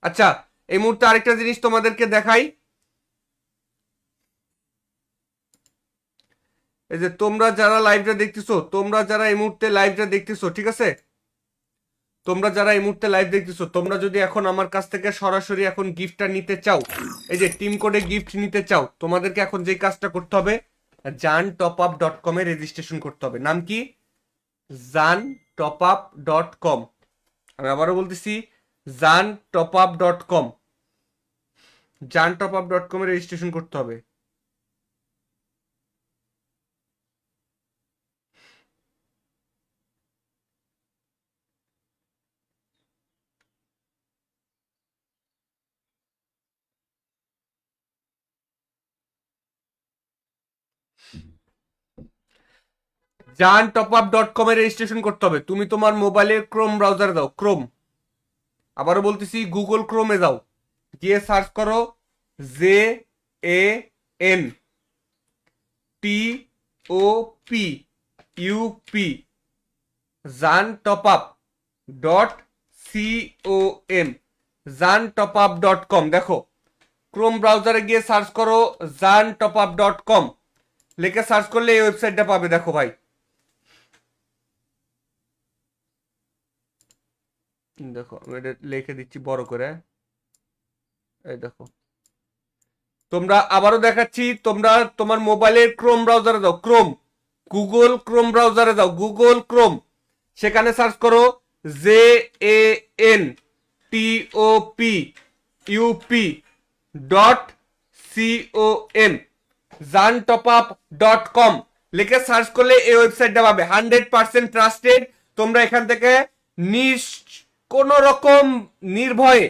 আচ্ছা এই মুহূর্তে আরেকটা জিনিস তোমাদেরকে দেখাই। এই যে তোমরা যারা লাইভটা দেখতেছো, তোমরা যারা এই মুহূর্তে লাইভটা দেখতেছো, ঠিক আছে, তোমরা যারা এই মুহূর্তে লাইভ দেখতেছো, তোমরা যদি এখন আমার কাছ থেকে সরাসরি এখন গিফটটা নিতে চাও, এই যে টিম কোডে গিফট নিতে চাও, তোমাদেরকে এখন যে কাজটা করতে হবে, jantopup.com এ রেজিস্ট্রেশন করতে হবে। নাম কি? jantopup.com। আমি আবারও বলতেছি jantopup.com। jantopup.com এ রেজিস্ট্রেশন করতে হবে। jantopup.com এ রেজিস্ট্রেশন করতে হবে। তুমি তোমার মোবাইলে ক্রোম ব্রাউজারে দাও, ক্রোম, আবারও বলতেছি গুগল ক্রোমে যাও, গিয়ে সার্চ করো jantopup jantopup.com jantopup.com। দেখো ক্রোম ব্রাউজারে গিয়ে সার্চ করো jantopup.com, লিখে সার্চ করলে এই ওয়েবসাইটটা পাবে। দেখো ভাই, দেখো আমি এটা লিখে দিচ্ছি বড় করে, এই দেখো। তোমরা আবারও দেখাচ্ছি, তোমরা তোমার মোবাইলের ক্রোম ব্রাউজারে দাও, ক্রোম, গুগল ক্রোম ব্রাউজারে দাও, গুগল ক্রোম, সেখানে সার্চ করো jantopup.com jantopup.com লিখে সার্চ করলে এই ওয়েবসাইটটা পাবে। 100% ট্রাস্টেড। তোমরা এখান থেকে কোন রকম নির্ভয়ে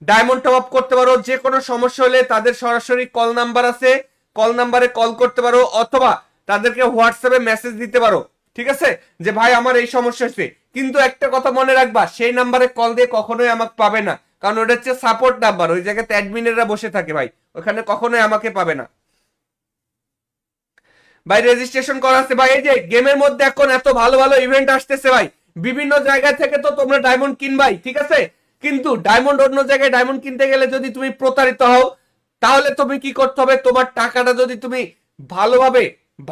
ডায়মন্ড টপ আপ করতে পারো। যে কোনো সমস্যা হলে তাদের সরাসরি কল নাম্বার আছে, কল নাম্বারে কল করতে পারো, অথবা তাদেরকে হোয়াটসঅ্যাপে মেসেজ দিতে পারো, ঠিক আছে, যে ভাই আমার এই সমস্যা হচ্ছে। কিন্তু একটা কথা মনে রাখবা, সেই নাম্বারে কল দিয়ে কখনোই আমাকে পাবে না, কারণ ওটা হচ্ছে সাপোর্ট নাম্বার, ওই জায়গাতে অ্যাডমিনেরা বসে থাকে ভাই, ওখানে কখনোই আমাকে পাবে না ভাই। রেজিস্ট্রেশন করা আছে ভাই। এই যে গেমের মধ্যে এখন এত ভালো ভালো ইভেন্ট আসতেছে ভাই, বিভিন্ন জায়গা থেকে তো তোমরা ডায়মন্ড কিনবাই, ঠিক আছে, কিন্তু ডায়মন্ড অন্য জায়গায় ডায়মন্ড কিনতে গেলে যদি তুমি প্রতারিত হও, তাহলে তুমি কি করতে হবে, তোমার টাকাটা যদি তুমি ভালোভাবে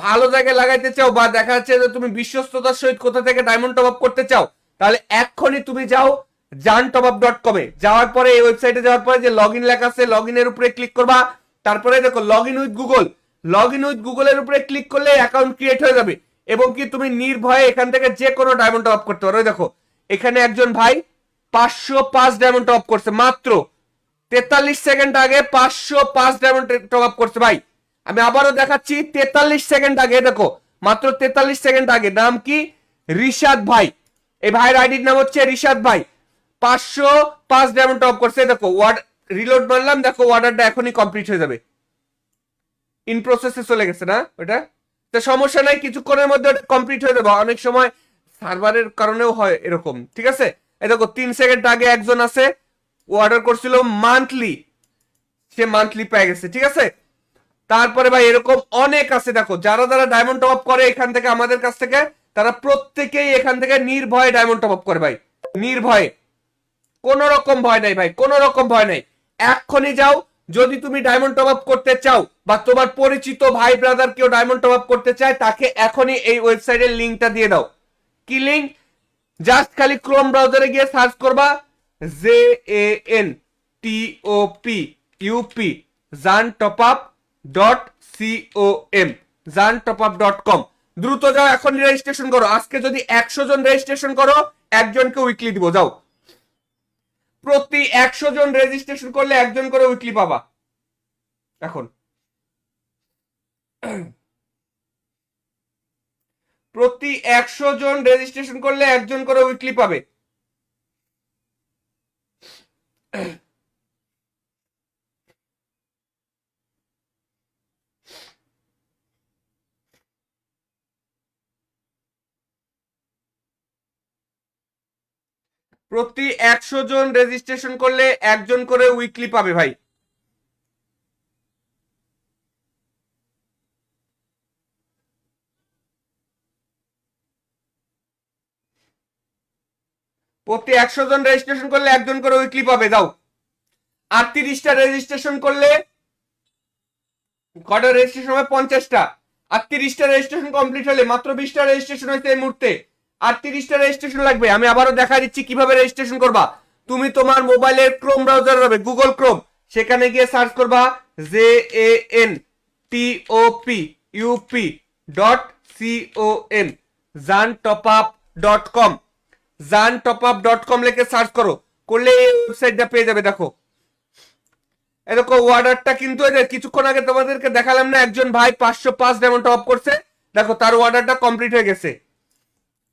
ভালো জায়গায় লাগাইতে চাও, বা দেখা যাচ্ছে যে তুমি বিশ্বস্ততার সহিত কোথা থেকে ডায়মন্ড টপ আপ করতে চাও, তাহলে এক্ষুনি তুমি যাও jantopup.com এ। যাওয়ার পরে এই ওয়েবসাইটে যাওয়ার পরে যে লগ ইন লেখা আছে, লগ ইনের উপরে ক্লিক করবা, তারপরে দেখো log in with Google, log in with গুগলের উপরে ক্লিক করলে অ্যাকাউন্ট ক্রিয়েট হয়ে যাবে, এবং কি তুমি নির্ভয়ে এখান থেকে যে কোনো ডায়মন্ড টপ আপ করতে পারো। দেখো এখানে একজন ভাই 505 ডায়মন্ড টপ আপ করছে, মাত্র 43 সেকেন্ড আগে 505 ডায়মন্ড টপ আপ করছে ভাই। আমি আবারও দেখাচ্ছি, 43 সেকেন্ড আগে দেখো মাত্র 43 সেকেন্ড আগে। নাম কি? রিশাদ ভাই। এই ভাইয়ের আইডির নাম হচ্ছে রিশাদ ভাই। 505 ডায়মন্ড টপ করছে। দেখো ওয়ার্ড রিলোড মারলাম, দেখো অর্ডারটা এখনই কমপ্লিট হয়ে যাবে। ইন প্রসেসে চলে গেছে না ওটা? তো সমস্যা নাই, কিছুক্ষণের মধ্যে ওটা কমপ্লিট হয়ে যাবে। অনেক সময় সার্ভারের কারণেও হয় এরকম, ঠিক আছে? এই দেখো 3 সেকেন্ড আগে একজন আছে, ও অর্ডার করছিল মান্থলি, সে মান্থলি পেয়ে গেছে, ঠিক আছে? তারপরে ভাই এরকম অনেক আছে। দেখো যারা যারা ডায়মন্ড টপ আপ করে এখান থেকে আমাদের কাছ থেকে, তারা প্রত্যেকেই এখান থেকে নির্ভয়ে ডায়মন্ড টপ আপ করে ভাই, নির্ভয়ে। কোন রকম ভয় নাই ভাই, কোন রকম ভয় নাই। এক্ষুনি যাও, যদি তুমি ডায়মন্ড টপ আপ করতে চাও বা তোমার পরিচিত ভাই ব্রাদার কেউ ডায়মন্ড টপ আপ করতে চায়, তাকে এখনই এই ওয়েবসাইটের লিংকটা দিয়ে দাও। কি লিংক? জাস্ট খালি ক্রোম ব্রাউজারে গিয়ে সার্চ করবা JANTOPUP jantopup.com jantopup.com। দ্রুত যাও, এখন রেজিস্ট্রেশন করো। আজকে যদি 100 জন রেজিস্ট্রেশন করো, একজনকে উইকলি দিব। যাও, প্রতি 100 জন রেজিস্ট্রেশন করলে একজন করে উইকলি পাবা। এখন প্রতি 100 জন রেজিস্ট্রেশন করলে একজন করে উইকলি পাবে। প্রতি 100 জন রেজিস্ট্রেশন করলে একজন করে উইকলি পাবে ভাই। প্রতি 100 জন রেজিস্ট্রেশন করলে একজন করে উইকলি পাবে। দাও, 38টা রেজিস্ট্রেশন করলে, কটা রেজিস্ট্রেশন হবে? 50টা। 38টা রেজিস্ট্রেশন কমপ্লিট হলে, মাত্র 20টা রেজিস্ট্রেশন হয়েছে এই মুহূর্তে। 38টা রেজিস্ট্রেশন লাগবে। আমি আবারও দেখা দিচ্ছি কিভাবে রেজিস্ট্রেশন করবা। তুমি তোমার মোবাইলের ক্রোম ব্রাউজার হবে, গুগল ক্রোম, সেখানে গিয়ে সার্চ করবা JANTOPUP.com jantopup.com jantopup.com লিখে সার্চ করো, করলে এই ওয়েবসাইটটা পেয়ে যাবে। দেখো এরকম অর্ডারটা কিন্তু কিছুক্ষণ আগে তোমাদেরকে দেখালাম না, একজন ভাই 505 ডায়মন্ড টপ করছে। দেখো তার অর্ডারটা কমপ্লিট হয়ে গেছে।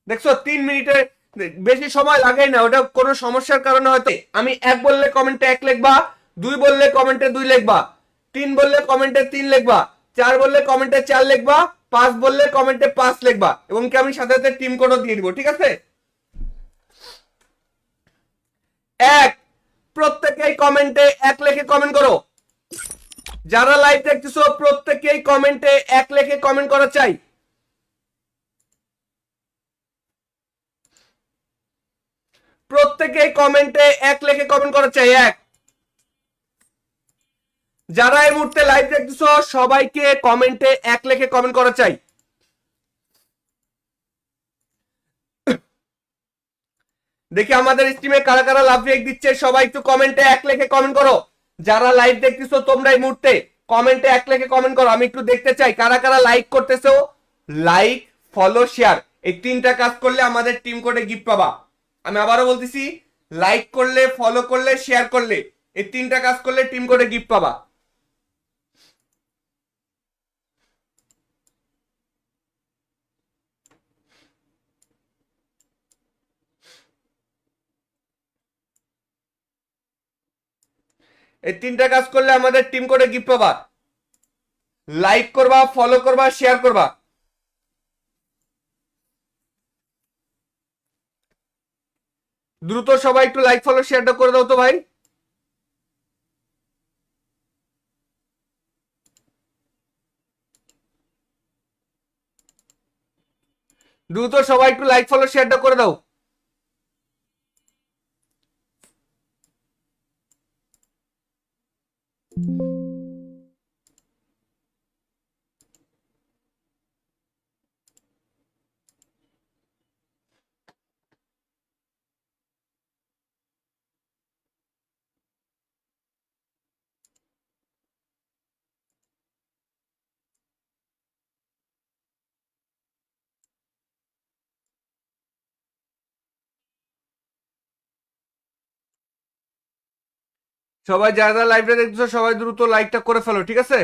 দেখছো 3 মিনিটে বেশি সময় লাগে না। ওটা কোনো সমস্যার কারণে হয়তো আমি 1 বললে কমেন্টে 1 লিখবা, 2 বললে কমেন্টে 2 লিখবা, 3 বললে কমেন্টে 3 লিখবা, 4 বললে কমেন্টে 4 লিখবা, 5 বললে কমেন্টে 5 লিখবা, এবং কি আমি সাথে সাথে টিম কোডও দিয়ে দিব, ঠিক আছে? এক, প্রত্যেকেই কমেন্টে 1 লিখে কমেন্ট করো। যারা লাইভ দেখতেছো প্রত্যেকেই কমেন্টে 1 লিখে কমেন্ট করা চাই। প্রত্যেকেই কমেন্টে 1 লিখে কমেন্ট করা চাই। 1। যারা এই মুহূর্তে লাইভ দেখতেছো সবাইকে কমেন্টে 1 লিখে কমেন্ট করা চাই। দেখি আমাদের স্ট্রিমে কারা কারা লাভ রিয়েক্ট দিচ্ছে, সবাই একটু কমেন্টে 1 লিখে কমেন্ট করো। যারা লাইভ দেখতেছো তোমরা এই মুহূর্তে কমেন্টে 1 লিখে কমেন্ট করো। আমি একটু দেখতে চাই কারা কারা লাইক করতেছো। লাইক, ফলো, শেয়ার, এই 3টা কাজ করলে আমাদের টিম কোডে গিফট পাবা। আমি আবারও বলতেছি, লাইক করলে, ফলো করলে, শেয়ার করলে, এই 3টা কাজ করলে টিম কোডে গিফট পাবা। এই 3টা কাজ করলে আমাদের টিম কোডে গিফট পাবা। লাইক করবা, ফলো করবা, শেয়ার করবা। দ্রুত সবাই একটু লাইক, ফলো, শেয়ারটা করে দাও তো ভাই। দ্রুত সবাই একটু লাইক, ফলো, শেয়ারটা করে দাও। সবাই যারা যারা লাইভটা দেখছো সবাই দ্রুত লাইকটা করে ফেলো, ঠিক আছে?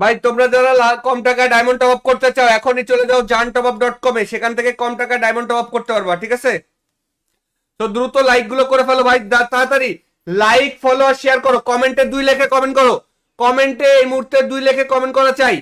ভাই তোমরা যারা কম টাকা ডায়মন্ড টপ আপ করতে চাও এখনই চলে যাও jantopup.com এ, সেখান থেকে কম টাকা ডায়মন্ড টপ আপ করতে পারবা, ঠিক আছে? তো দ্রুত লাইক গুলো করে ফেলো ভাই, তাড়াতাড়ি লাইক ফলো আর শেয়ার করো, কমেন্টে 2 লেখে কমেন্ট করো, কমেন্টে এই মুহূর্তে 2 লেখে কমেন্ট করা চাই।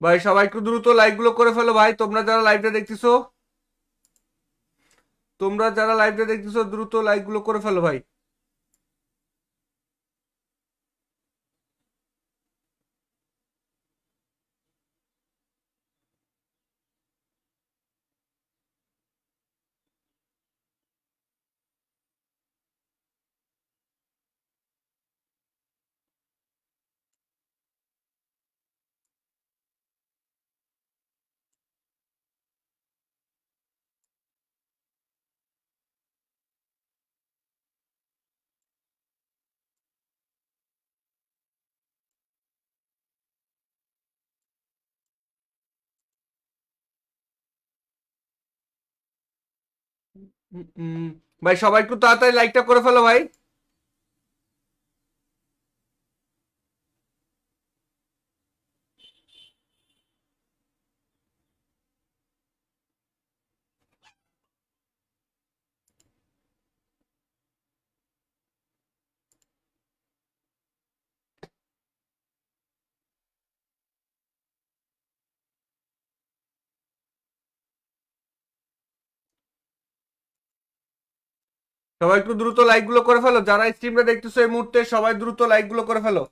ভাই সবাই একটু দ্রুত লাইক গুলো করে ফেলো ভাই, তোমরা যারা লাইভটা দেখতেছো, তোমরা যারা লাইভটা দেখতেছো দ্রুত লাইক গুলো করে ফেলো ভাই। ভাই সবাই একটু তাড়াতাড়ি লাইকটা করে ফেলো ভাই। সবাই একটু দ্রুত লাইক গুলো করে ফেলো, যারা স্ট্রিমটা দেখতেছো এই মুহূর্তে সবাই দ্রুত লাইক গুলো করে ফেলো,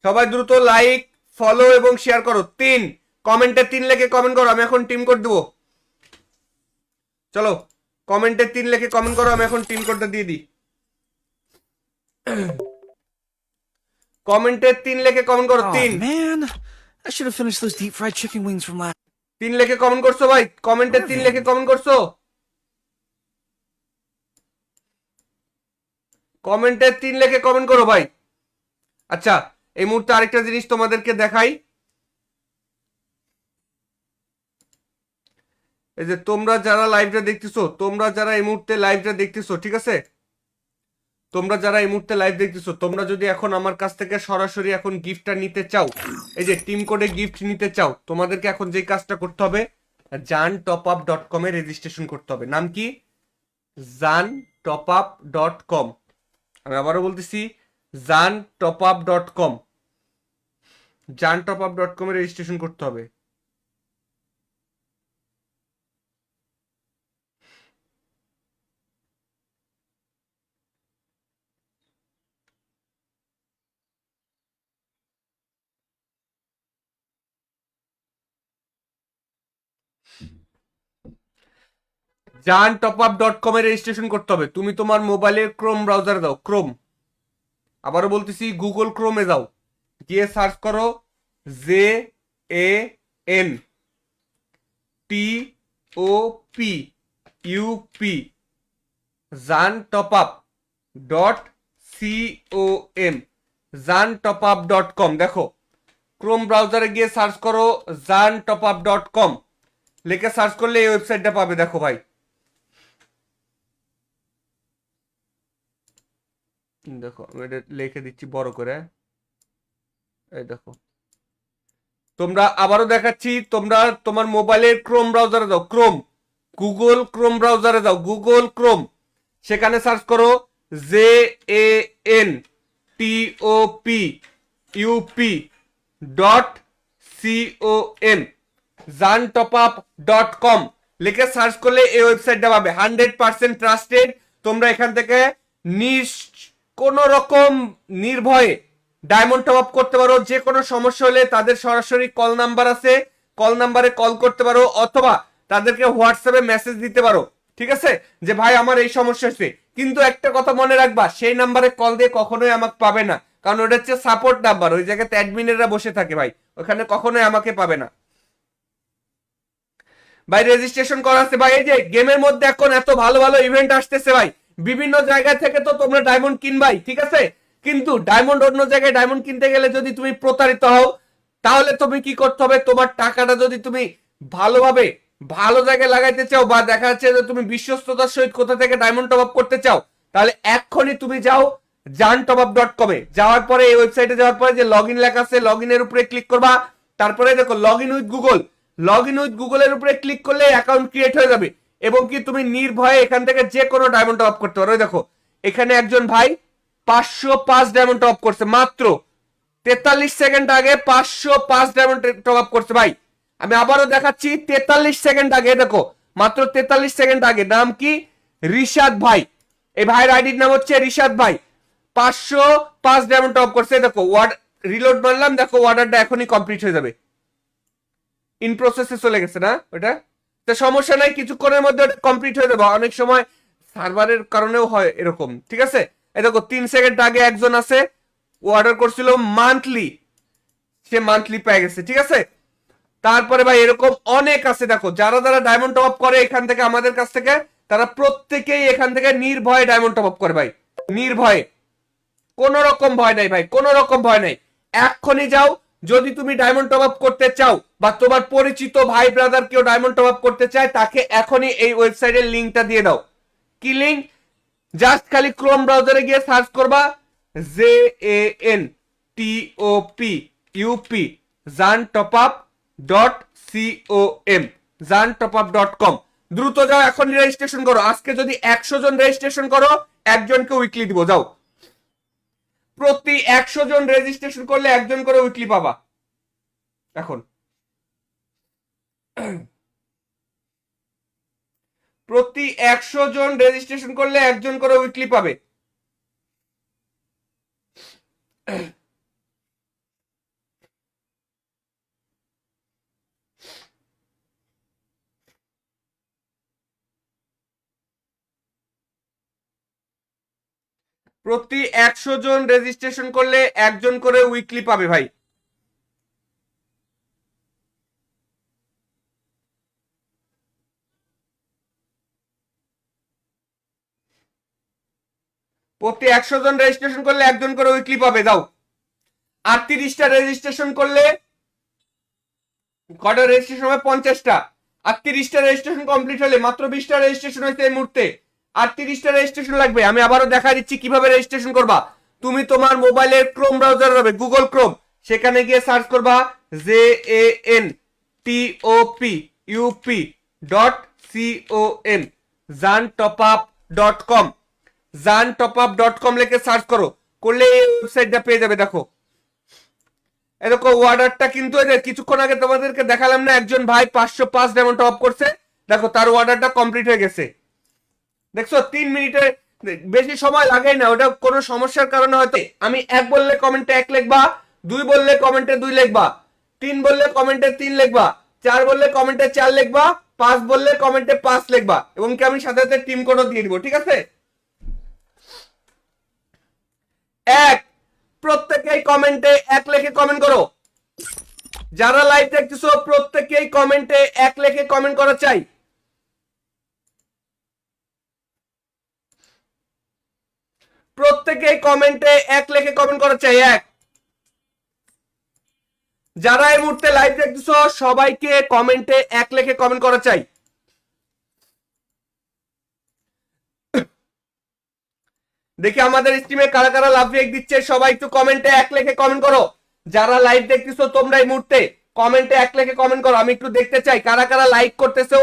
সবাই দ্রুত লাইক ফলো এবং শেয়ার করো। 3 কমেন্টে 3 লেখে কমেন্ট করো, আমি এখন টিম কোড দেবো। চলো কমেন্টে 3 লেখে কমেন্ট করো, আমি এখন টিম কোডটা দিয়ে দিই। কমেন্টে 3 লেখে কমেন্ট করো। Oh 3 man, I should have finished those deep fried chicken wings from last. 3 লেখে কমেন্ট করছো ভাই, কমেন্টে 3 লেখে কমেন্ট করছো, কমেন্টে 3 লেখে কমেন্ট করো ভাই। আচ্ছা এই মুহূর্তে আরেকটা জিনিস তোমাদেরকে দেখাই, এই যে তোমরা যারা লাইভটা দেখতেছো, তোমরা যারা এই মুহূর্তে লাইভটা দেখতেছো, ঠিক আছে, তোমরা যারা এই মুহূর্তে লাইভ দেখতেছো, তোমরা যদি এখন আমার কাছ থেকে সরাসরি এখন গিফটটা নিতে চাও, এই যে টিম কোডে গিফট নিতে চাও, তোমাদেরকে এখন যে কাজটা করতে হবে, jantopUp.com এ রেজিস্ট্রেশন করতে হবে। নাম কি? jantopUp.com। আমি আবারও বলতেছি jantopUp.com, jantopUp.com এ রেজিস্ট্রেশন করতে হবে। jantopUp.com এ রেজিস্ট্রেশন করতে হবে। তুমি তোমার মোবাইলের ক্রোম ব্রাউজারে দাও, ক্রোম, আবারও বলতেছি গুগল ক্রোমে যাও, গিয়ে সার্চ করো JANTOPUP, jantopUp.com, jantopUp.com। দেখো ক্রোম ব্রাউজারে গিয়ে সার্চ করো jantopUp.com, লিখে সার্চ করলে এই ওয়েবসাইটটা পাবে। দেখো ভাই, দেখো আমি এটা লিখে দিচ্ছি বড় করে, এই দেখো। তোমরা আবারও দেখাচ্ছি, তোমরা তোমার মোবাইলের ক্রোম ব্রাউজারে দাও, ক্রোম, গুগল ক্রোম ব্রাউজারে যাও, গুগল ক্রোম, সেখানে সার্চ করো JANTOPUP.com, jantopUp.com লিখে সার্চ করলে এই ওয়েবসাইটটা পাবে। 100% ট্রাস্টেড। তোমরা এখান থেকে কোন রকম নির্ভয়ে ডায়মন্ড টপ আপ করতে পারো। যে কোনো সমস্যা হলে তাদের সরাসরি কল নাম্বার আছে, কল নাম্বারে কল করতে পারো, অথবা তাদেরকে হোয়াটসঅ্যাপে মেসেজ দিতে পারো। ঠিক আছে, যে ভাই আমার এই সমস্যা হচ্ছে। কিন্তু একটা কথা মনে রাখবা, সেই নাম্বারে কল দিয়ে কখনোই আমাকে পাবে না, কারণ ওটা হচ্ছে সাপোর্ট নাম্বার। ওই জায়গাতে অ্যাডমিনেরা বসে থাকে ভাই, ওখানে কখনোই আমাকে পাবে না ভাই। রেজিস্ট্রেশন করা আছে ভাই। এই যে গেমের মধ্যে এখন এত ভালো ভালো ইভেন্ট আসতেছে ভাই, বিভিন্ন জায়গা থেকে তো তোমরা ডায়মন্ড কিনবাই, ঠিক আছে। কিন্তু ডায়মন্ড অন্য জায়গায় ডায়মন্ড কিনতে গেলে যদি তুমি প্রতারিত হও, তাহলে তুমি কি করতে হবে, তোমার টাকাটা যদি তুমি ভালোভাবে ভালো জায়গায় লাগাইতে চাও, বা দেখা যাচ্ছে যে তুমি বিশ্বস্ততার সহিত কোথা থেকে ডায়মন্ড টপ আপ করতে চাও, তাহলে এক্ষুনি তুমি যাও jantopUp.com এ। যাওয়ার পরে এই ওয়েবসাইটে যাওয়ার পরে যে লগ ইন লেখা আছে, লগ ইনের উপরে ক্লিক করবা। তারপরে দেখো log in with Google, log in with গুগলের উপরে ক্লিক করলে অ্যাকাউন্ট ক্রিয়েট হয়ে যাবে, এবং কি তুমি নির্ভয়ে এখান থেকে যে কোনো ডায়মন্ড টপ আপ করতে পারো। দেখো এখানে একজন ভাই 505 ডায়মন্ড টপ আপ করছে, মাত্র 43 সেকেন্ড আগে 505 ডায়মন্ড টপ আপ করছে ভাই। আমি আবারও দেখাচ্ছি, 43 সেকেন্ড আগে, দেখো মাত্র 43 সেকেন্ড আগে। নাম কি? রিশাদ ভাই। এই ভাইয়ের আইডির নাম হচ্ছে রিশাদ ভাই। 505 ডায়মন্ড টপ করছে। দেখো ওয়ার্ড রিলোড মারলাম, দেখো অর্ডারটা এখনই কমপ্লিট হয়ে যাবে। ইন প্রসেসে চলে গেছে না ওটা, তো সমস্যা নাই, কিছুক্ষণের মধ্যে ওটা কমপ্লিট হয়ে যাবে। অনেক সময় সার্ভারের কারণেও হয় এরকম, ঠিক আছে। এই দেখো 3 সেকেন্ড আগে একজন আছে, ও অর্ডার করছিল মান্থলি, সে মান্থলি পেয়ে গেছে, ঠিক আছে। তারপরে ভাই এরকম অনেক আছে। দেখো যারা যারা ডায়মন্ড টপ আপ করে এখান থেকে, আমাদের কাছ থেকে, তারা প্রত্যেকেই এখান থেকে নির্ভয়ে ডায়মন্ড টপ আপ করে ভাই, নির্ভয়ে, কোনো রকম ভয় নাই ভাই, কোনো রকম ভয় নাই। এক্ষুনি যাও, যদি তুমি ডায়মন্ড টপ আপ করতে চাও, বা তোমার পরিচিত ভাই ব্রাদার কেউ ডায়মন্ড টপ আপ করতে চায়, তাকে এখনই এই ওয়েবসাইটের লিংকটা দিয়ে দাও। কি লিংক? জাস্ট খালি ক্রোম ব্রাউজারে গিয়ে সার্চ করবা JANTOPUP, jantopUp.com, jantopUp.com। দ্রুত যাও, এখন রেজিস্ট্রেশন করো। আজকে যদি 100 জন রেজিস্ট্রেশন করো, একজনকে উইকলি দিব। যাও, প্রতি 100 জন রেজিস্ট্রেশন করলে একজন করে উইকলি পাবা। এখন প্রতি 100 জন রেজিস্ট্রেশন করলে একজন করে উইকলি পাবে। প্রতি 100 জন রেজিস্ট্রেশন করলে একজন করে উইকলি পাবে ভাই। প্রতি 100 জন রেজিস্ট্রেশন করলে একজন করে উইকলি পাবে। দাও, আর 30টা রেজিস্ট্রেশন করলে, কটা রেজিস্ট্রেশন হবে? 50টা। আর 30টা রেজিস্ট্রেশন কমপ্লিট হলে, মাত্র 20টা রেজিস্ট্রেশন হয়েছে এই মুহূর্তে, আর 30টা রেজিস্ট্রেশন লাগবে। আমি আবারও দেখা দিচ্ছি কিভাবে রেজিস্ট্রেশন করবা। তুমি তোমার মোবাইলের ক্রোম ব্রাউজার হবে, গুগল ক্রোম, সেখানে গিয়ে সার্চ করবা JANTOPUP.com, jantopUp.com, jantopUp.com লিখে সার্চ করো, করলে এই ওয়েবসাইটটা পেয়ে যাবে। দেখো এরকম অর্ডারটা কিন্তু কিছুক্ষণ আগে তোমাদেরকে দেখালাম না, একজন ভাই 505 ডায়মন্ড টপ করছে। দেখো তার অর্ডারটা কমপ্লিট হয়ে গেছে। দেখছো 3 মিনিটের বেশি সময় লাগেই না, ওটা কোনো সমস্যার কারণে হয়তো। আমি 1 বললে কমেন্টে 1 লিখবা, 2 বললে কমেন্টে 2 লিখবা, 3 বললে কমেন্টে 3 লিখবা, 4 বললে কমেন্টে 4 লিখবা, 5 বললে কমেন্টে 5 লিখবা, এবং কি আমি সাথে সাথে টিম কোডও দিয়ে দিব, ঠিক আছে। প্রত্যেকেই কমেন্টে 1 লিখে কমেন্ট করো। যারা লাইভ দেখতেছো প্রত্যেকেই কমেন্টে 1 লিখে কমেন্ট করা চাই। প্রত্যেকেই কমেন্টে 1 লিখে কমেন্ট করা চাই। 1। যারা এই মুহূর্তে লাইভ দেখতেছো সবাইকে কমেন্টে 1 লিখে কমেন্ট করা চাই। দেখি আমাদের স্ট্রিমে কারা কারা লাভ রিয়েক্ট দিচ্ছে, সবাই একটু কমেন্টে 1 লিখে কমেন্ট করো। যারা লাইভ দেখতেছো তোমরা এই মুহূর্তে কমেন্টে 1 লিখে কমেন্ট করো, আমি একটু দেখতে চাই কারা কারা লাইক করতেছো।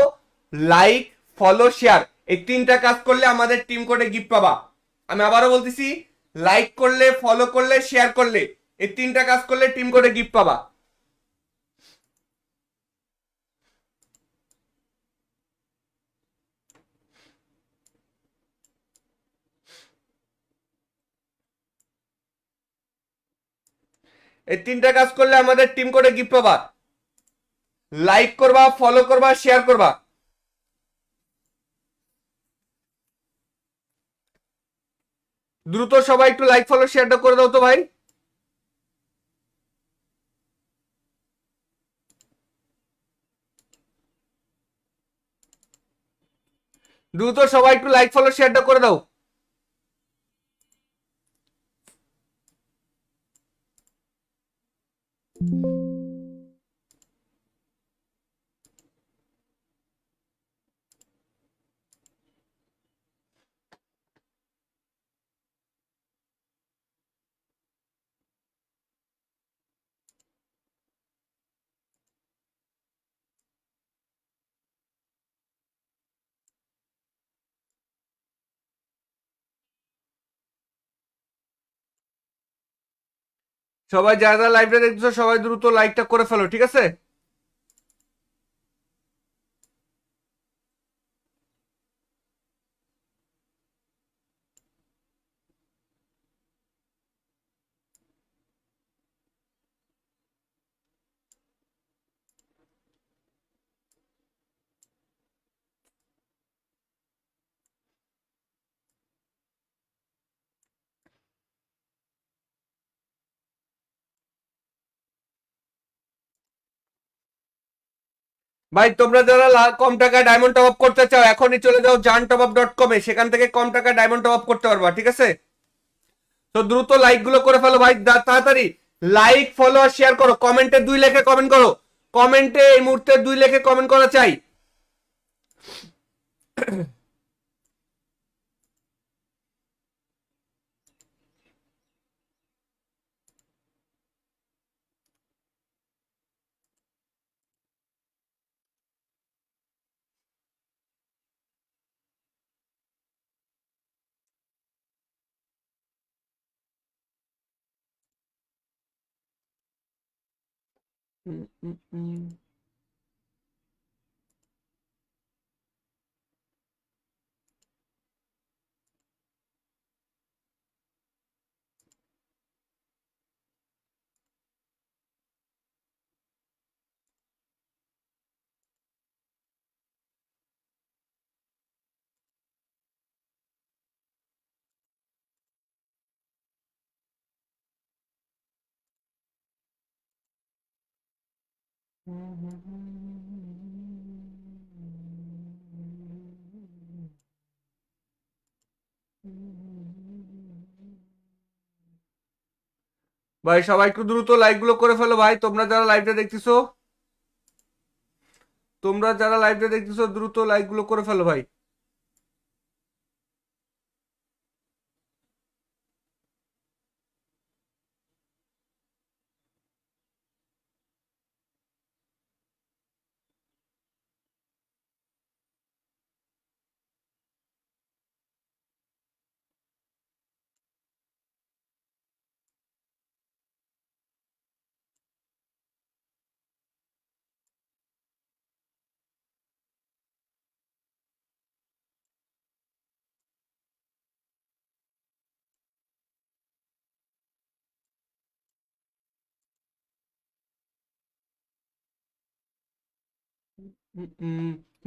লাইক, ফলো শেয়ার, এই তিনটা কাজ করলে আমাদের টিম কোডে গিফট পাবা। আমি আবারও বলতেছি, লাইক করলে, ফলো করলে, শেয়ার করলে, এই তিনটা কাজ করলে টিম কোডে গিফট পাবা। এই তিনটা কাজ করলে আমাদের টিম কোডে গিফট পাবা। লাইক করবা, ফলো করবা, শেয়ার করবা। দ্রুত সবাই একটু লাইক ফলো শেয়ারটা করে দাও তো ভাই। দ্রুত সবাই একটু লাইক ফলো শেয়ারটা করে দাও। সবাই যারা লাইভটা দেখছো সবাই দ্রুত লাইকটা করে ফেলো, ঠিক আছে? ভাই তোমরা যারা কম টাকায় ডায়মন্ড টপ আপ করতে চাও এখনই চলে যাও jantopup.com-এ, সেখান থেকে কম টাকায় ডায়মন্ড টপ আপ করতে পারবা, ঠিক আছে? তো দ্রুত লাইক গুলো করে ফেলো ভাই, তাড়াতাড়ি লাইক ফলো আর শেয়ার করো। কমেন্টে 2 লেখে কমেন্ট করো, কমেন্টে এই মুহূর্তে 2 লেখে কমেন্ট করা চাই। ভাই সবাই একটু দ্রুত লাইক গুলো করে ফেলো ভাই, তোমরা যারা লাইভটা দেখতেছো, তোমরা যারা লাইভটা দেখতেছো দ্রুত লাইক গুলো করে ফেলো ভাই।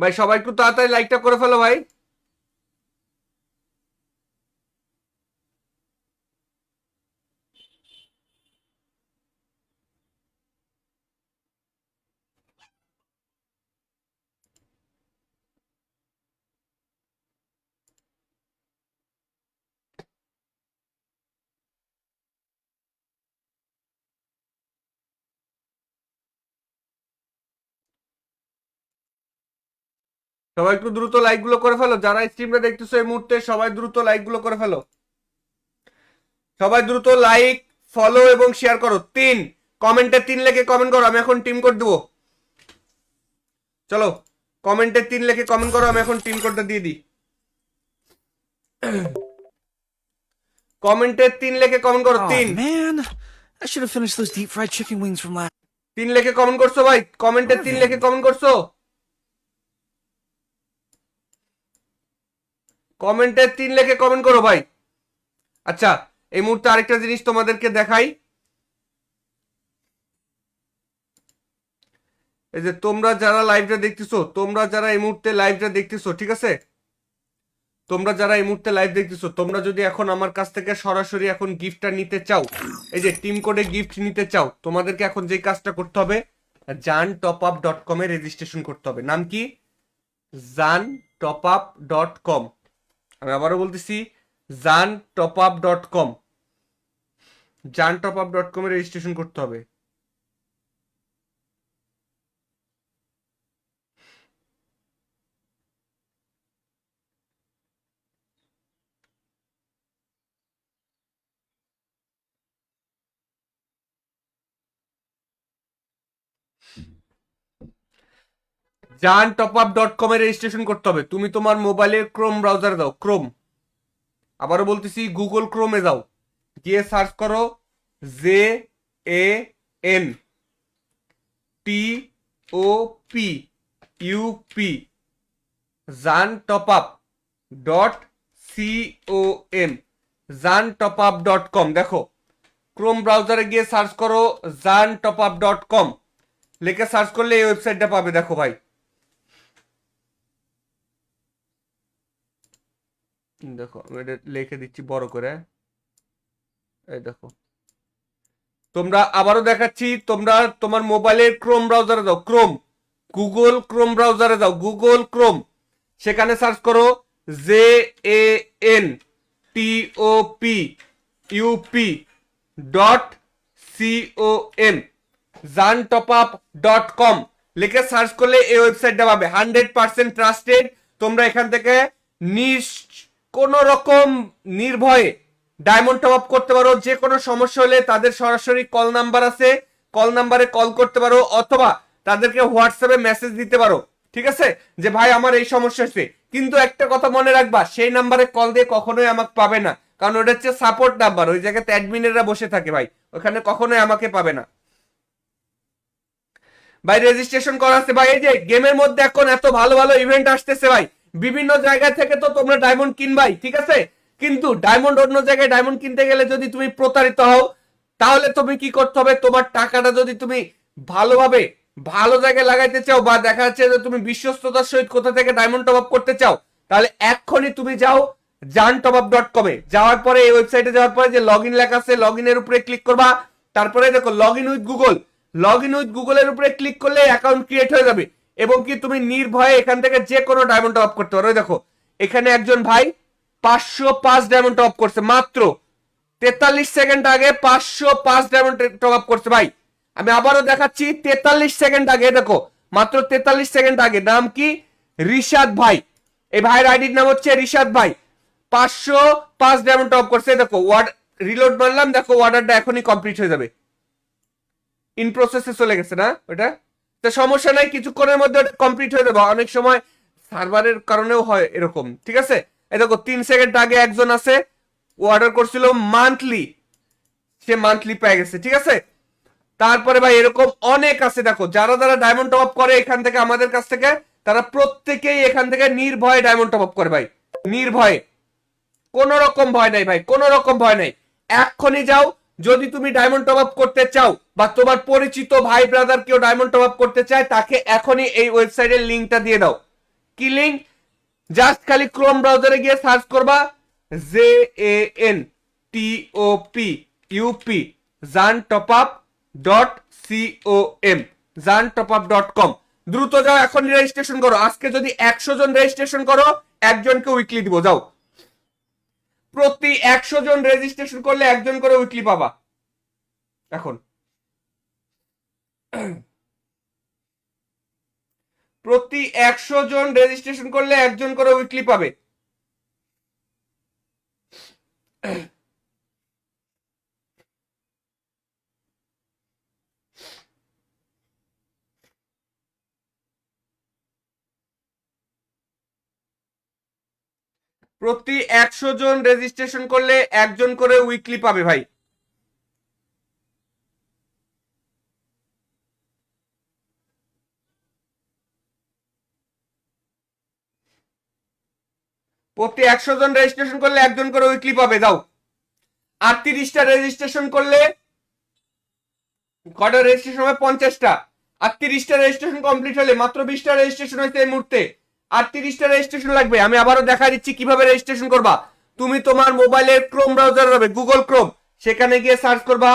ভাই সবাই একটু তাড়াতাড়ি লাইকটা করে ফেলো ভাই। সবাই একটু দ্রুত লাইক গুলো করে ফেলো, যারা স্ট্রিমটা দেখতেছো এই মুহূর্তে সবাই দ্রুত লাইক গুলো করে ফেলো। সবাই দ্রুত লাইক ফলো এবং শেয়ার করো। 3 কমেন্টে 3 লেখে কমেন্ট করো, আমি এখন টিম কোড দেবো। চলো কমেন্টে 3 লিখে কমেন্ট করো, আমি এখন টিম কোডটা দিয়ে দিই। কমেন্টে 3 লিখে কমেন্ট করো, Oh 3 man, I should have finished those deep fried chicken wings from last. 3 লিখে কমেন্ট করছো ভাই, কমেন্টে 3 লিখে কমেন্ট করছো, কমেন্টে 3 লিখে কমেন্ট করো ভাই। আচ্ছা, এই মুহূর্তে আরেকটা জিনিস তোমাদেরকে দেখাই। এই যে তোমরা যারা লাইভটা দেখতেছো, তোমরা যারা এই মুহূর্তে লাইভটা দেখতেছো, ঠিক আছে, তোমরা যারা এই মুহূর্তে লাইভ দেখতেছো, তোমরা যদি এখন আমার কাছ থেকে সরাসরি এখন গিফটটা নিতে চাও, এই যে টিম কোডে গিফট নিতে চাও, তোমাদেরকে এখন যে কাজটা করতে হবে, jantopup.com এ রেজিস্ট্রেশন করতে হবে। নাম কি? jantopup.com। আমি আবারও বলতেছি, jantopup.com, jantopup.com এ রেজিস্ট্রেশন করতে হবে। jantopup.com এ রেজিস্ট্রেশন করতে হবে। তুমি তোমার মোবাইলে ক্রোম ব্রাউজারে দাও, ক্রোম, আবারও বলতেছি গুগল ক্রোমে যাও, গিয়ে সার্চ করো JANTOPUP, jantopup.com, jantopup.com। দেখো ক্রোম ব্রাউজারে গিয়ে সার্চ করো jantopup.com, লিখে সার্চ করলে এই ওয়েবসাইটটা পাবে। দেখো ভাই, দেখো আমি এটা লিখে দিচ্ছি বড় করে, এই দেখো। তোমরা আবারও দেখাচ্ছি, তোমরা তোমার মোবাইলের ক্রোম ব্রাউজারে যাও, ক্রোম, গুগল ক্রোম ব্রাউজারে যাও, গুগল ক্রোম, সেখানে সার্চ করো JANTOPUP.com, jantopup.com লিখে সার্চ করলে এই ওয়েবসাইটটা পাবে। 100% ট্রাস্টেড। তোমরা এখান থেকে কোন রকম নির্ভয়ে ডায়মন্ড টপ আপ করতে পারো। যে কোনো সমস্যা হলে তাদের সরাসরি কল নাম্বার আছে, কল নাম্বারে কল করতে পারো, অথবা তাদেরকে হোয়াটসঅ্যাপে মেসেজ দিতে পারো, ঠিক আছে, যে ভাই আমার এই সমস্যা হচ্ছে। কিন্তু একটা কথা মনে রাখবা, সেই নাম্বারে কল দিয়ে কখনোই আমাকে পাবে না, কারণ ওটা হচ্ছে সাপোর্ট নাম্বার, ওই জায়গাতে অ্যাডমিনেরা বসে থাকে ভাই, ওখানে কখনোই আমাকে পাবে না ভাই। রেজিস্ট্রেশন করা আছে ভাই। এই যে গেমের মধ্যে এখন এত ভালো ভালো ইভেন্ট আসতেছে ভাই, বিভিন্ন জায়গা থেকে তো তোমরা ডায়মন্ড কিনবাই, ঠিক আছে, কিন্তু ডায়মন্ড অন্য জায়গায় ডায়মন্ড কিনতে গেলে যদি তুমি প্রতারিত হও, তাহলে তুমি কি করতে হবে, তোমার টাকাটা যদি তুমি ভালোভাবে ভালো জায়গায় লাগাইতে চাও, বা দেখা যাচ্ছে যে তুমি বিশ্বস্ততার সহিত কোথা থেকে ডায়মন্ড টপ আপ করতে চাও, তাহলে এক্ষুনি তুমি যাও jantopup.com এ। যাওয়ার পরে এই ওয়েবসাইটে যাওয়ার পরে যে লগ ইন লেখা আছে, লগ ইনের উপরে ক্লিক করবা, তারপরে দেখো log in with Google, log in with গুগলের উপরে ক্লিক করলে অ্যাকাউন্ট ক্রিয়েট হয়ে যাবে, এবং কি তুমি নির্ভয়ে এখান থেকে যে কোনো ডায়মন্ড টপ আপ করতে পারো। দেখো এখানে একজন ভাই 505 ডায়মন্ড টপ করছে, মাত্র 43 সেকেন্ড আগে 505 ডায়মন্ড টপ আপ করছে ভাই। আমি আবারও দেখাচ্ছি, 43 সেকেন্ড আগে, দেখো মাত্র 43 সেকেন্ড আগে। নাম কি? রিশাদ ভাই। এই ভাইয়ের আইডির নাম হচ্ছে রিশাদ ভাই, 505 ডায়মন্ড টপ করছে। দেখো ওয়ার্ড রিলোড মারলাম, দেখো অর্ডারটা এখনই কমপ্লিট হয়ে যাবে, ইন প্রসেসে চলে গেছে না ওটা, তো সমস্যা নাই, কিছুক্ষণের মধ্যে কমপ্লিট হয়ে যাবে। অনেক সময় সার্ভারের কারণেও হয় এরকম, ঠিক আছে। এই দেখো 3 সেকেন্ড আগে একজন আছে, ও অর্ডার করছিল মান্থলি, সে মান্থলি পেয়ে গেছে, ঠিক আছে। তারপরে ভাই এরকম অনেক আছে, দেখো যারা যারা ডায়মন্ড টপ আপ করে এখান থেকে আমাদের কাছ থেকে, তারা প্রত্যেকেই এখান থেকে নির্ভয়ে ডায়মন্ড টপ আপ করে ভাই, নির্ভয়ে, কোন রকম ভয় নাই ভাই, কোন রকম ভয় নাই। এক্ষুনি যাও, যদি তুমি ডায়মন্ড টপ আপ করতে চাও, বা তোমার পরিচিত ভাই ব্রাদার কেউ ডায়মন্ড টপ আপ করতে চায়, তাকে এখনই এই ওয়েবসাইটের লিংকটা দিয়ে দাও। কি লিংক? জাস্ট খালি ক্রোম ব্রাউজারে গিয়ে সার্চ করবা JANTOPUP, jantopup.com, jantopup.com। দ্রুত যাও, এখন রেজিস্ট্রেশন করো। আজকে যদি 100 জন রেজিস্ট্রেশন করো, একজনকে উইকলি দিব। যাও, প্রতি 100 জন রেজিস্ট্রেশন করলে একজন করে উইকলি পাবা। এখন প্রতি 100 জন রেজিস্ট্রেশন করলে একজন করে উইকলি পাবে। প্রতি 100 জন রেজিস্ট্রেশন করলে একজন করে উইকলি পাবে ভাই। প্রতি 100 জন রেজিস্ট্রেশন করলে একজন করে উইকলি পাবে। দাও। আর 30টা রেজিস্ট্রেশন করলে কটা রেজিস্ট্রেশন হবে? 50টা। আর 30টা রেজিস্ট্রেশন কমপ্লিট হলে, মাত্র 20টা রেজিস্ট্রেশন হয়েছে এই মুহূর্তে, আর 30টা রেজিস্ট্রেশন লাগবে। আমি আবারও দেখা দিচ্ছি কিভাবে রেজিস্ট্রেশন করবা। তুমি তোমার মোবাইলের ক্রোম ব্রাউজার হবে, গুগল ক্রোম, সেখানে গিয়ে সার্চ করবা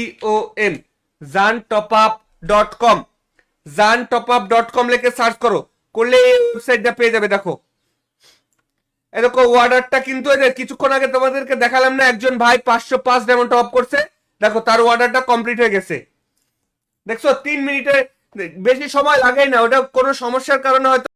JANTOPUP.com, jantopup.com, jantopup.com লিখে সার্চ করো, করলে এই ওয়েবসাইটটা পেয়ে যাবে। দেখো এরকম অর্ডারটা কিন্তু কিছুক্ষণ আগে তোমাদেরকে দেখালাম না, একজন ভাই 505 ডায়মন্ড টপ করছে, দেখো তার অর্ডারটা কমপ্লিট হয়ে গেছে। দেখছো 3 মিনিটে বেশি সময় লাগেই না, ওটা কোনো সমস্যার কারণে হয়তো